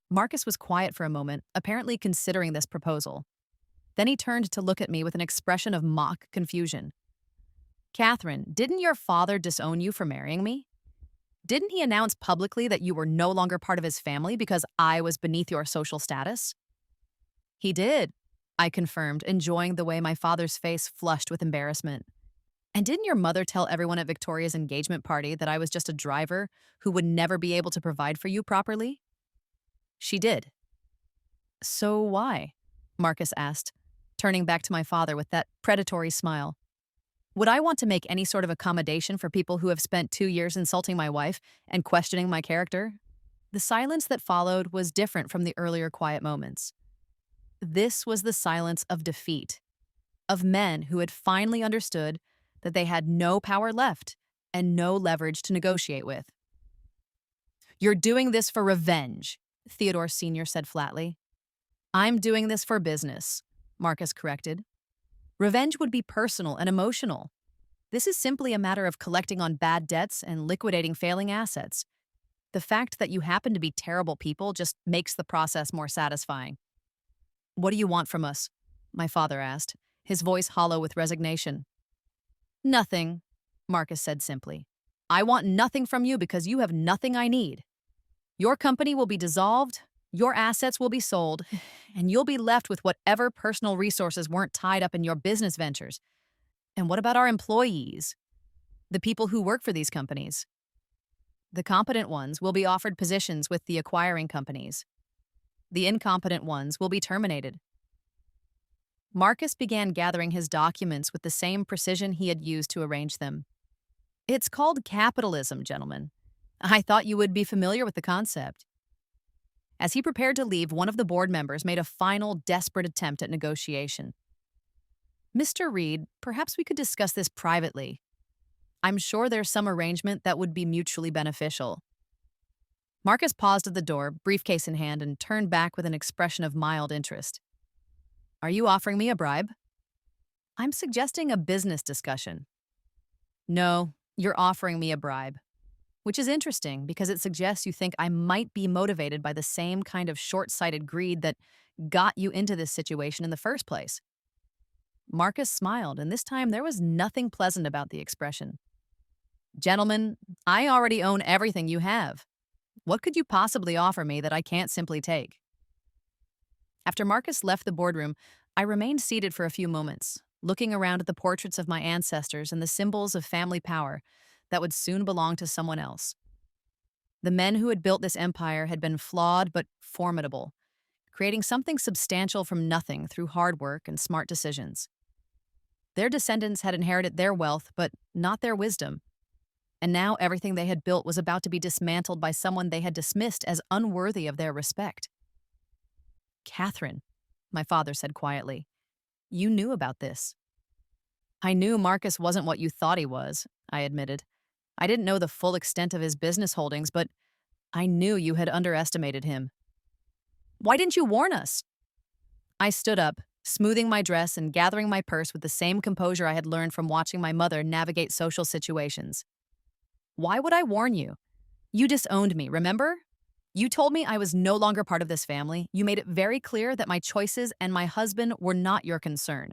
Marcus was quiet for a moment, apparently considering this proposal. Then he turned to look at me with an expression of mock confusion. Catherine, didn't your father disown you for marrying me? Didn't he announce publicly that you were no longer part of his family because I was beneath your social status? He did, I confirmed, enjoying the way my father's face flushed with embarrassment. And didn't your mother tell everyone at Victoria's engagement party that I was just a driver who would never be able to provide for you properly? She did. So why? Marcus asked, turning back to my father with that predatory smile. Would I want to make any sort of accommodation for people who have spent 2 years insulting my wife and questioning my character? The silence that followed was different from the earlier quiet moments. This was the silence of defeat, of men who had finally understood that they had no power left and no leverage to negotiate with. You're doing this for revenge, Theodore Sr. said flatly. I'm doing this for business, Marcus corrected. Revenge would be personal and emotional. This is simply a matter of collecting on bad debts and liquidating failing assets. The fact that you happen to be terrible people just makes the process more satisfying. What do you want from us? My father asked, his voice hollow with resignation. Nothing, Marcus said simply. I want nothing from you because you have nothing I need. Your company will be dissolved, your assets will be sold, and you'll be left with whatever personal resources weren't tied up in your business ventures. And what about our employees? The people who work for these companies? The competent ones will be offered positions with the acquiring companies. The incompetent ones will be terminated. Marcus began gathering his documents with the same precision he had used to arrange them. It's called capitalism, gentlemen. I thought you would be familiar with the concept. As he prepared to leave, one of the board members made a final, desperate attempt at negotiation. Mr. Reed, perhaps we could discuss this privately. I'm sure there's some arrangement that would be mutually beneficial. Marcus paused at the door, briefcase in hand, and turned back with an expression of mild interest. Are you offering me a bribe? I'm suggesting a business discussion. No, you're offering me a bribe. Which is interesting because it suggests you think I might be motivated by the same kind of short-sighted greed that got you into this situation in the first place. Marcus smiled, and this time there was nothing pleasant about the expression. Gentlemen, I already own everything you have. What could you possibly offer me that I can't simply take? After Marcus left the boardroom, I remained seated for a few moments, looking around at the portraits of my ancestors and the symbols of family power that would soon belong to someone else. The men who had built this empire had been flawed but formidable, creating something substantial from nothing through hard work and smart decisions. Their descendants had inherited their wealth, but not their wisdom. And now everything they had built was about to be dismantled by someone they had dismissed as unworthy of their respect. Catherine, my father said quietly, you knew about this. I knew Marcus wasn't what you thought he was, I admitted. I didn't know the full extent of his business holdings, but I knew you had underestimated him. Why didn't you warn us? I stood up, smoothing my dress and gathering my purse with the same composure I had learned from watching my mother navigate social situations. Why would I warn you? You disowned me, remember? You told me I was no longer part of this family. You made it very clear that my choices and my husband were not your concern.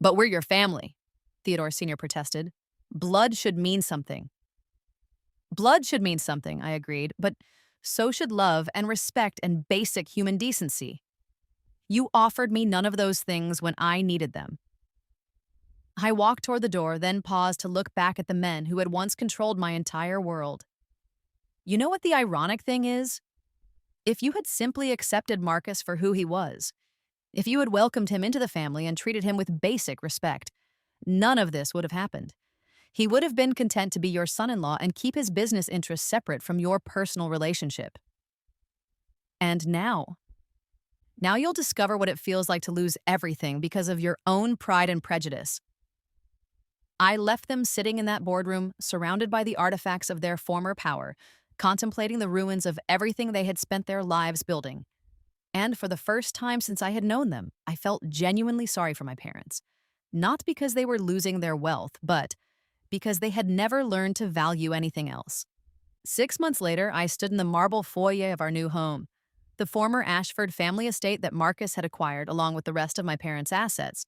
But we're your family, Theodore Sr. protested. Blood should mean something. Blood should mean something, I agreed, but so should love and respect and basic human decency. You offered me none of those things when I needed them. I walked toward the door, then paused to look back at the men who had once controlled my entire world. You know what the ironic thing is? If you had simply accepted Marcus for who he was, if you had welcomed him into the family and treated him with basic respect, none of this would have happened. He would have been content to be your son-in-law and keep his business interests separate from your personal relationship. And now you'll discover what it feels like to lose everything because of your own pride and prejudice. I left them sitting in that boardroom, surrounded by the artifacts of their former power, contemplating the ruins of everything they had spent their lives building. And for the first time since I had known them, I felt genuinely sorry for my parents. Not because they were losing their wealth, but because they had never learned to value anything else. 6 months later, I stood in the marble foyer of our new home, the former Ashford family estate that Marcus had acquired along with the rest of my parents' assets,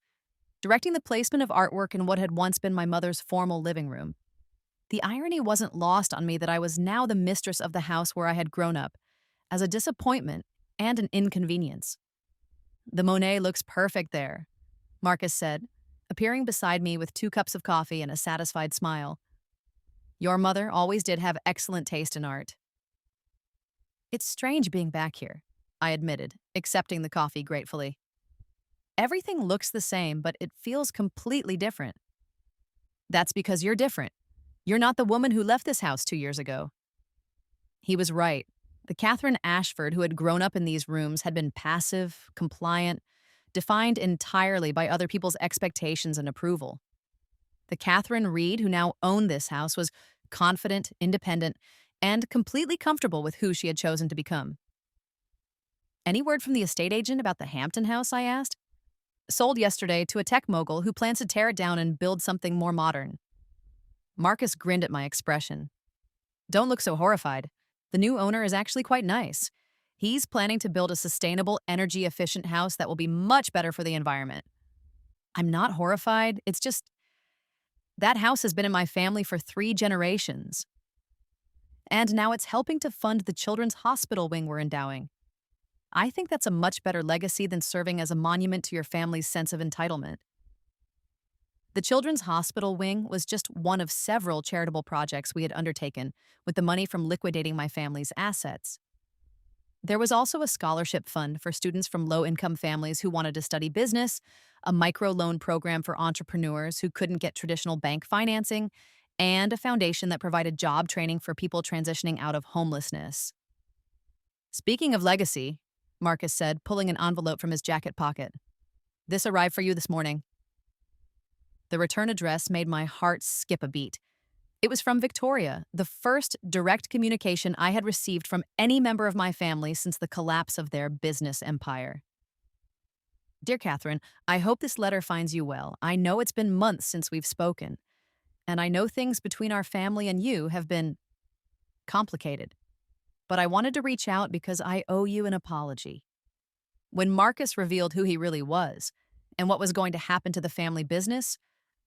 directing the placement of artwork in what had once been my mother's formal living room. The irony wasn't lost on me that I was now the mistress of the house where I had grown up, as a disappointment and an inconvenience. The Monet looks perfect there, Marcus said, appearing beside me with 2 cups of coffee and a satisfied smile. Your mother always did have excellent taste in art. It's strange being back here, I admitted, accepting the coffee gratefully. Everything looks the same, but it feels completely different. That's because you're different. You're not the woman who left this house 2 years ago. He was right. The Catherine Ashford who had grown up in these rooms had been passive, compliant, defined entirely by other people's expectations and approval. The Catherine Reed who now owned this house was confident, independent, and completely comfortable with who she had chosen to become. Any word from the estate agent about the Hampton house, I asked? Sold yesterday to a tech mogul who plans to tear it down and build something more modern. Marcus grinned at my expression. Don't look so horrified. The new owner is actually quite nice. He's planning to build a sustainable, energy-efficient house that will be much better for the environment. I'm not horrified. It's just that house has been in my family for 3 generations. And now it's helping to fund the children's hospital wing we're endowing. I think that's a much better legacy than serving as a monument to your family's sense of entitlement. The Children's Hospital Wing was just one of several charitable projects we had undertaken with the money from liquidating my family's assets. There was also a scholarship fund for students from low-income families who wanted to study business, a microloan program for entrepreneurs who couldn't get traditional bank financing, and a foundation that provided job training for people transitioning out of homelessness. Speaking of legacy, Marcus said, pulling an envelope from his jacket pocket. This arrived for you this morning. The return address made my heart skip a beat. It was from Victoria, the first direct communication I had received from any member of my family since the collapse of their business empire. Dear Catherine, I hope this letter finds you well. I know it's been months since we've spoken, and I know things between our family and you have been complicated. But I wanted to reach out because I owe you an apology. When Marcus revealed who he really was, And what was going to happen to the family business?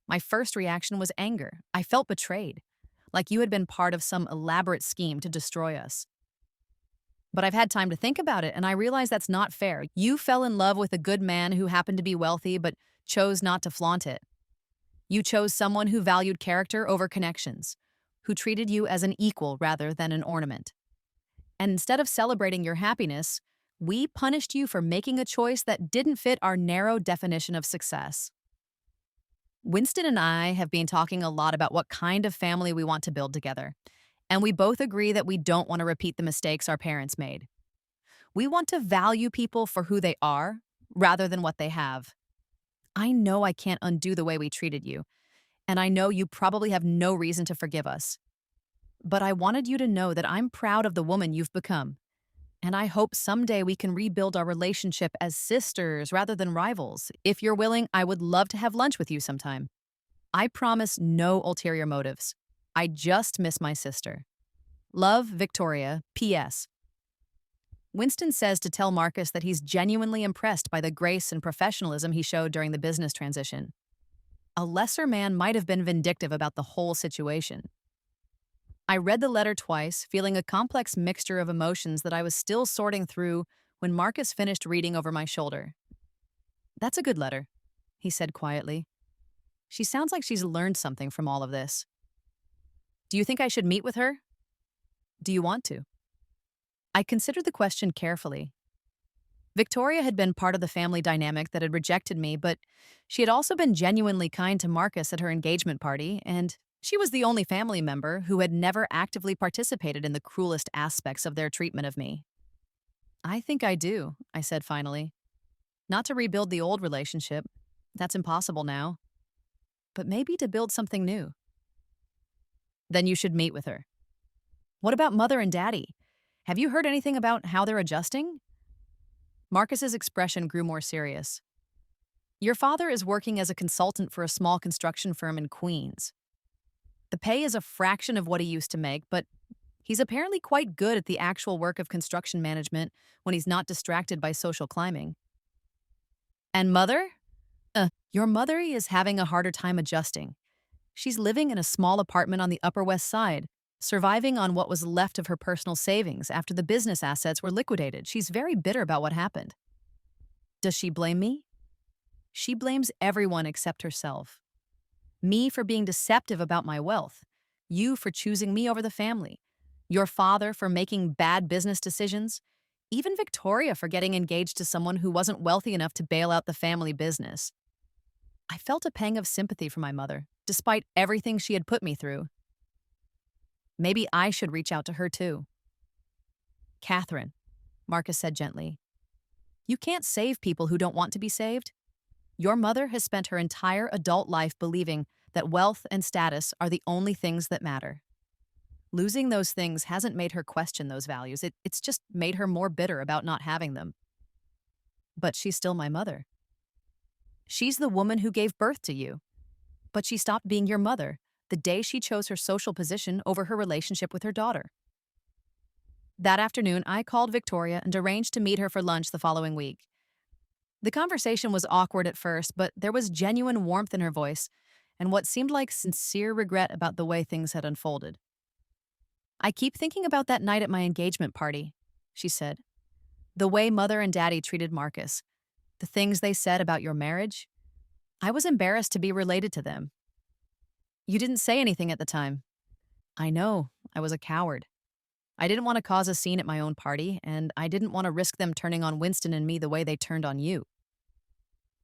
My first reaction was anger. I felt betrayed, like you had been part of some elaborate scheme to destroy us. But I've had time to think about it, and I realize that's not fair. You fell in love with a good man who happened to be wealthy but chose not to flaunt it. You chose someone who valued character over connections, who treated you as an equal rather than an ornament. And instead of celebrating your happiness, we punished you for making a choice that didn't fit our narrow definition of success. Winston and I have been talking a lot about what kind of family we want to build together, and we both agree that we don't want to repeat the mistakes our parents made. We want to value people for who they are rather than what they have. I know I can't undo the way we treated you, and I know you probably have no reason to forgive us. But I wanted you to know that I'm proud of the woman you've become, and I hope someday we can rebuild our relationship as sisters rather than rivals. If you're willing, I would love to have lunch with you sometime. I promise no ulterior motives. I just miss my sister. Love, Victoria, P.S. Winston says to tell Marcus that he's genuinely impressed by the grace and professionalism he showed during the business transition. A lesser man might have been vindictive about the whole situation. I read the letter twice, feeling a complex mixture of emotions that I was still sorting through when Marcus finished reading over my shoulder. "That's a good letter," he said quietly. "She sounds like she's learned something from all of this. Do you think I should meet with her? Do you want to?" I considered the question carefully. Victoria had been part of the family dynamic that had rejected me, but she had also been genuinely kind to Marcus at her engagement party, and she was the only family member who had never actively participated in the cruelest aspects of their treatment of me. "I think I do," I said finally. "Not to rebuild the old relationship. That's impossible now. But maybe to build something new." "Then you should meet with her." "What about Mother and Daddy? Have you heard anything about how they're adjusting?" Marcus's expression grew more serious. "Your father is working as a consultant for a small construction firm in Queens. The pay is a fraction of what he used to make, but he's apparently quite good at the actual work of construction management when he's not distracted by social climbing." "And Mother?" Your mother is having a harder time adjusting. She's living in a small apartment on the Upper West Side, surviving on what was left of her personal savings after the business assets were liquidated. She's very bitter about what happened." "Does she blame me?" "She blames everyone except herself. Me for being deceptive about my wealth, you for choosing me over the family, your father for making bad business decisions, even Victoria for getting engaged to someone who wasn't wealthy enough to bail out the family business." I felt a pang of sympathy for my mother, despite everything she had put me through. Maybe I should reach out to her too. "Catherine," Marcus said gently, "you can't save people who don't want to be saved. Your mother has spent her entire adult life believing that wealth and status are the only things that matter. Losing those things hasn't made her question those values. It's just made her more bitter about not having them. But she's still my mother. She's the woman who gave birth to you. But she stopped being your mother the day she chose her social position over her relationship with her daughter." That afternoon, I called Victoria and arranged to meet her for lunch the following week. The conversation was awkward at first, but there was genuine warmth in her voice and what seemed like sincere regret about the way things had unfolded. "I keep thinking about that night at my engagement party," she said. "The way Mother and Daddy treated Marcus. The things they said about your marriage. I was embarrassed to be related to them." "You didn't say anything at the time." "I know. I was a coward. I didn't want to cause a scene at my own party, and I didn't want to risk them turning on Winston and me the way they turned on you."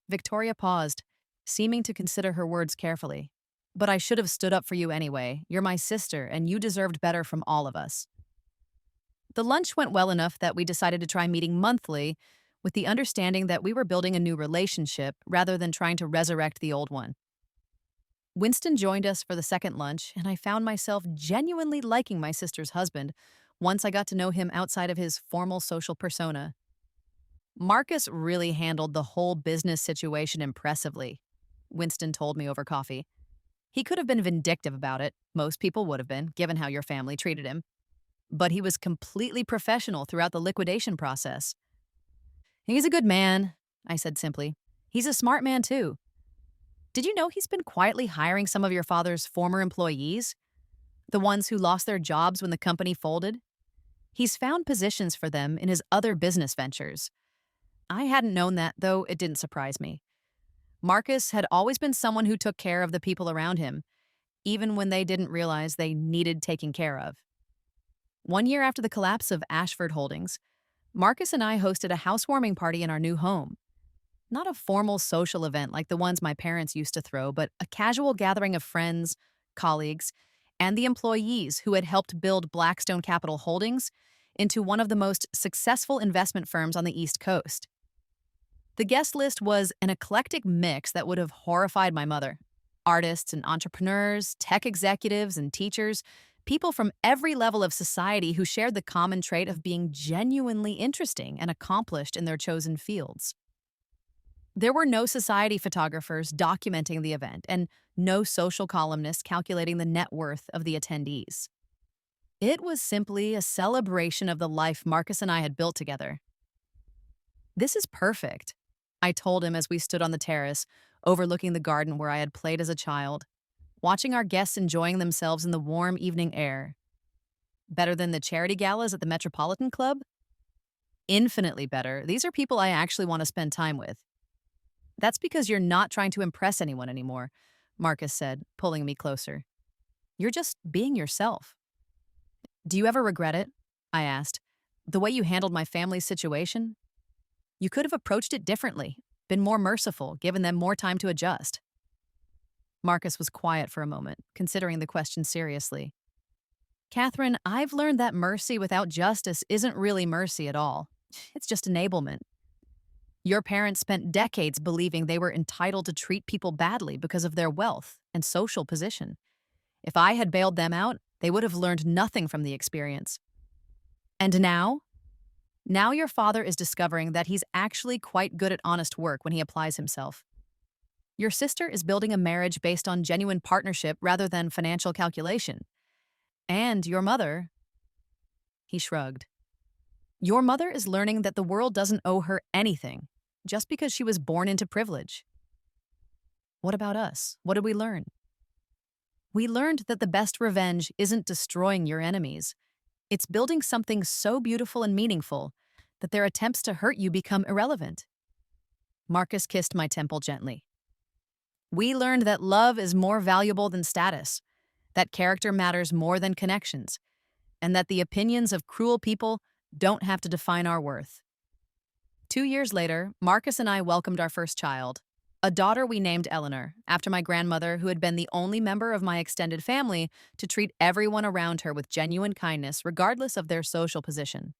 Victoria paused, seeming to consider her words carefully. "But I should have stood up for you anyway. You're my sister, and you deserved better from all of us." The lunch went well enough that we decided to try meeting monthly, with the understanding that we were building a new relationship rather than trying to resurrect the old one. Winston joined us for the second lunch, and I found myself genuinely liking my sister's husband once I got to know him outside of his formal social persona. Marcus really handled the whole business situation impressively, Winston told me over coffee. He could have been vindictive about it. Most people would have been, given how your family treated him. But he was completely professional throughout the liquidation process. "He's a good man," I said simply. He's a smart man, too. Did you know he's been quietly hiring some of your father's former employees? The ones who lost their jobs when the company folded? He's found positions for them in his other business ventures. I hadn't known that, though it didn't surprise me. Marcus had always been someone who took care of the people around him, even when they didn't realize they needed taking care of. One year after the collapse of Ashford Holdings, Marcus and I hosted a housewarming party in our new home. Not a formal social event like the ones my parents used to throw, but a casual gathering of friends, colleagues, and the employees who had helped build Blackstone Capital Holdings into one of the most successful investment firms on the East Coast. The guest list was an eclectic mix that would have horrified my mother. Artists and entrepreneurs, tech executives and teachers, people from every level of society who shared the common trait of being genuinely interesting and accomplished in their chosen fields. There were no society photographers documenting the event and no social columnists calculating the net worth of the attendees. It was simply a celebration of the life Marcus and I had built together. "This is perfect," I told him as we stood on the terrace, overlooking the garden where I had played as a child, watching our guests enjoying themselves in the warm evening air. "Better than the charity galas at the Metropolitan Club?" "Infinitely better. These are people I actually want to spend time with." "That's because you're not trying to impress anyone anymore," Marcus said, pulling me closer. "You're just being yourself." "Do you ever regret it?" I asked. "The way you handled my family's situation? You could have approached it differently, been more merciful, given them more time to adjust." Marcus was quiet for a moment, considering the question seriously. "Catherine, I've learned that mercy without justice isn't really mercy at all. It's just enablement. Your parents spent decades believing they were entitled to treat people badly because of their wealth and social position. If I had bailed them out, they would have learned nothing from the experience. And now? Now your father is discovering that he's actually quite good at honest work when he applies himself. Your sister is building a marriage based on genuine partnership rather than financial calculation. And your mother—" He shrugged. "Your mother is learning that the world doesn't owe her anything, just because she was born into privilege." What about us? What did we learn? We learned that the best revenge isn't destroying your enemies. It's building something so beautiful and meaningful that their attempts to hurt you become irrelevant. Marcus kissed my temple gently. We learned that love is more valuable than status, that character matters more than connections, and that the opinions of cruel people don't have to define our worth. 2 years later, Marcus and I welcomed our first child, a daughter we named Eleanor, after my grandmother, who had been the only member of my extended family to treat everyone around her with genuine kindness, regardless of their social position.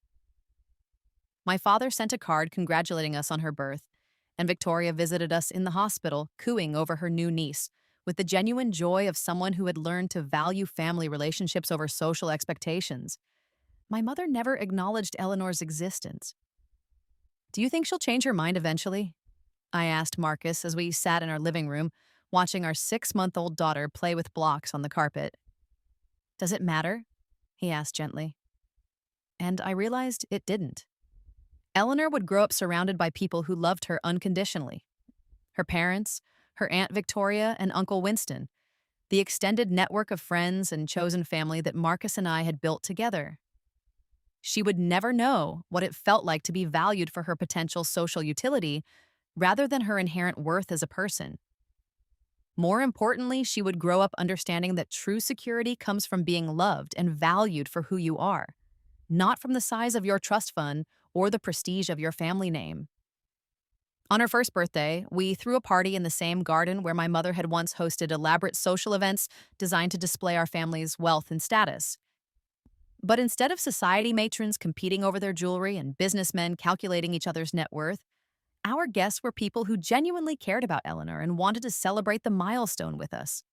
My father sent a card congratulating us on her birth, and Victoria visited us in the hospital, cooing over her new niece, with the genuine joy of someone who had learned to value family relationships over social expectations. My mother never acknowledged Eleanor's existence. "Do you think she'll change her mind eventually?" I asked Marcus as we sat in our living room, watching our 6-month-old daughter play with blocks on the carpet. "Does it matter?" he asked gently. And I realized it didn't. Eleanor would grow up surrounded by people who loved her unconditionally. Her parents, her Aunt Victoria, and Uncle Winston, the extended network of friends and chosen family that Marcus and I had built together. She would never know what it felt like to be valued for her potential social utility rather than her inherent worth as a person. More importantly, she would grow up understanding that true security comes from being loved and valued for who you are, not from the size of your trust fund or the prestige of your family name. On her first birthday, we threw a party in the same garden where my mother had once hosted elaborate social events designed to display our family's wealth and status. But instead of society matrons competing over their jewelry and businessmen calculating each other's net worth, our guests were people who genuinely cared about Eleanor and wanted to celebrate the milestone with us.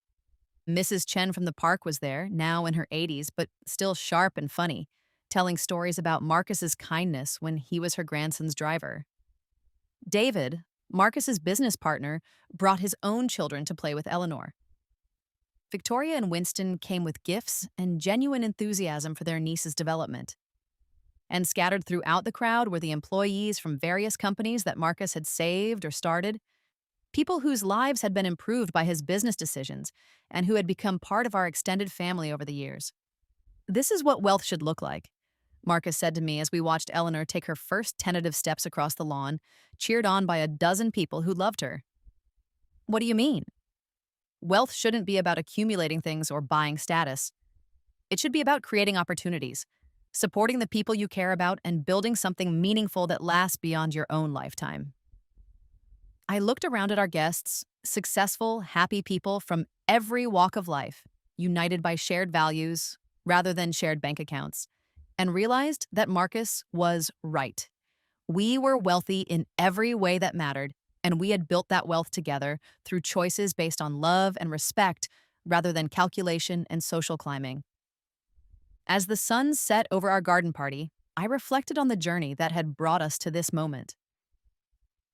Mrs. Chen from the park was there, now in her 80s, but still sharp and funny, telling stories about Marcus's kindness when he was her grandson's driver. David, Marcus's business partner, brought his own children to play with Eleanor. Victoria and Winston came with gifts and genuine enthusiasm for their niece's development. And scattered throughout the crowd were the employees from various companies that Marcus had saved or started, People whose lives had been improved by his business decisions and who had become part of our extended family over the years. This is what wealth should look like, Marcus said to me as we watched Eleanor take her first tentative steps across the lawn, cheered on by a dozen people who loved her. What do you mean? Wealth shouldn't be about accumulating things or buying status. It should be about creating opportunities, supporting the people you care about, and building something meaningful that lasts beyond your own lifetime. I looked around at our guests, successful, happy people from every walk of life, united by shared values rather than shared bank accounts, and realized that Marcus was right. We were wealthy in every way that mattered, and we had built that wealth together through choices based on love and respect rather than calculation and social climbing. As the sun set over our garden party, I reflected on the journey that had brought us to this moment.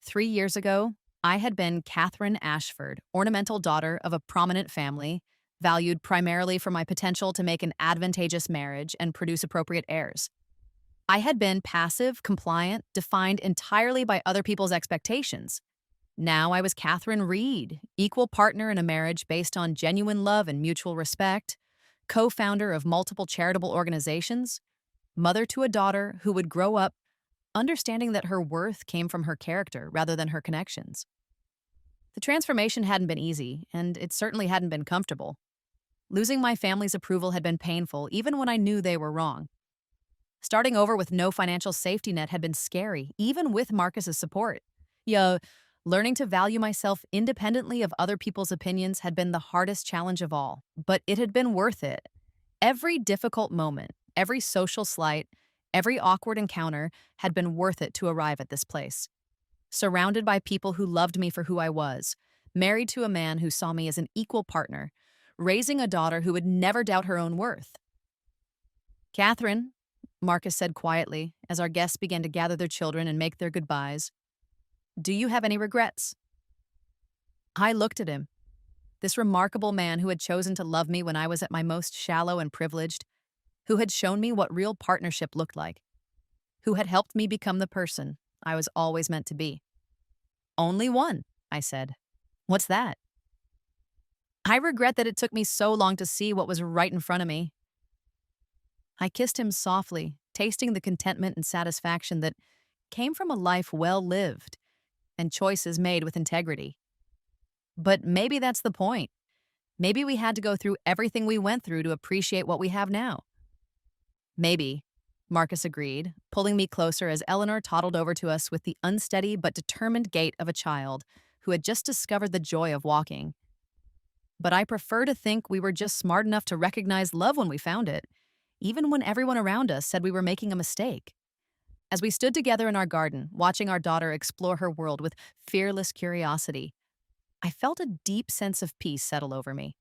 3 years ago, I had been Catherine Ashford, ornamental daughter of a prominent family, valued primarily for my potential to make an advantageous marriage and produce appropriate heirs. I had been passive, compliant, defined entirely by other people's expectations. Now I was Catherine Reed, equal partner in a marriage based on genuine love and mutual respect, co-founder of multiple charitable organizations, mother to a daughter who would grow up understanding that her worth came from her character rather than her connections. The transformation hadn't been easy, and it certainly hadn't been comfortable. Losing my family's approval had been painful, even when I knew they were wrong. Starting over with no financial safety net had been scary, even with Marcus's support. Learning to value myself independently of other people's opinions had been the hardest challenge of all, but it had been worth it. Every difficult moment, every social slight, every awkward encounter had been worth it to arrive at this place. Surrounded by people who loved me for who I was, married to a man who saw me as an equal partner, raising a daughter who would never doubt her own worth. Catherine, Marcus said quietly as our guests began to gather their children and make their goodbyes, do you have any regrets? I looked at him. This remarkable man who had chosen to love me when I was at my most shallow and privileged, who had shown me what real partnership looked like, who had helped me become the person I was always meant to be. Only one, I said. What's that? I regret that it took me so long to see what was right in front of me. I kissed him softly, tasting the contentment and satisfaction that came from a life well lived and choices made with integrity. But maybe that's the point. Maybe we had to go through everything we went through to appreciate what we have now. Maybe, Marcus agreed, pulling me closer as Eleanor toddled over to us with the unsteady but determined gait of a child who had just discovered the joy of walking. But I prefer to think we were just smart enough to recognize love when we found it, even when everyone around us said we were making a mistake. As we stood together in our garden, watching our daughter explore her world with fearless curiosity, I felt a deep sense of peace settle over me.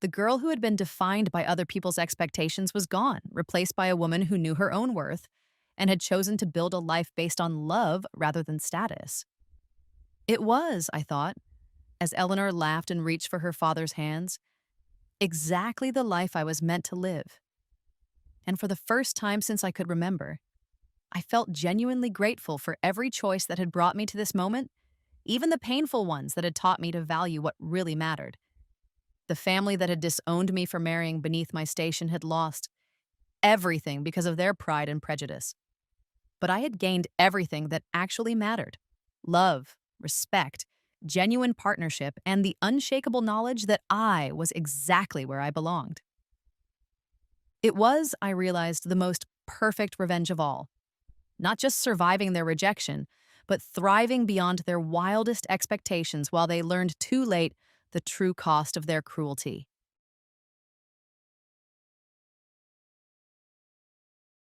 The girl who had been defined by other people's expectations was gone, replaced by a woman who knew her own worth and had chosen to build a life based on love rather than status. It was, I thought, as Eleanor laughed and reached for her father's hands, exactly the life I was meant to live. And for the first time since I could remember, I felt genuinely grateful for every choice that had brought me to this moment, even the painful ones that had taught me to value what really mattered. The family that had disowned me for marrying beneath my station had lost everything because of their pride and prejudice. But I had gained everything that actually mattered: love, respect, genuine partnership, and the unshakable knowledge that I was exactly where I belonged. It was, I realized, the most perfect revenge of all. Not just surviving their rejection, but thriving beyond their wildest expectations while they learned too late the true cost of their cruelty.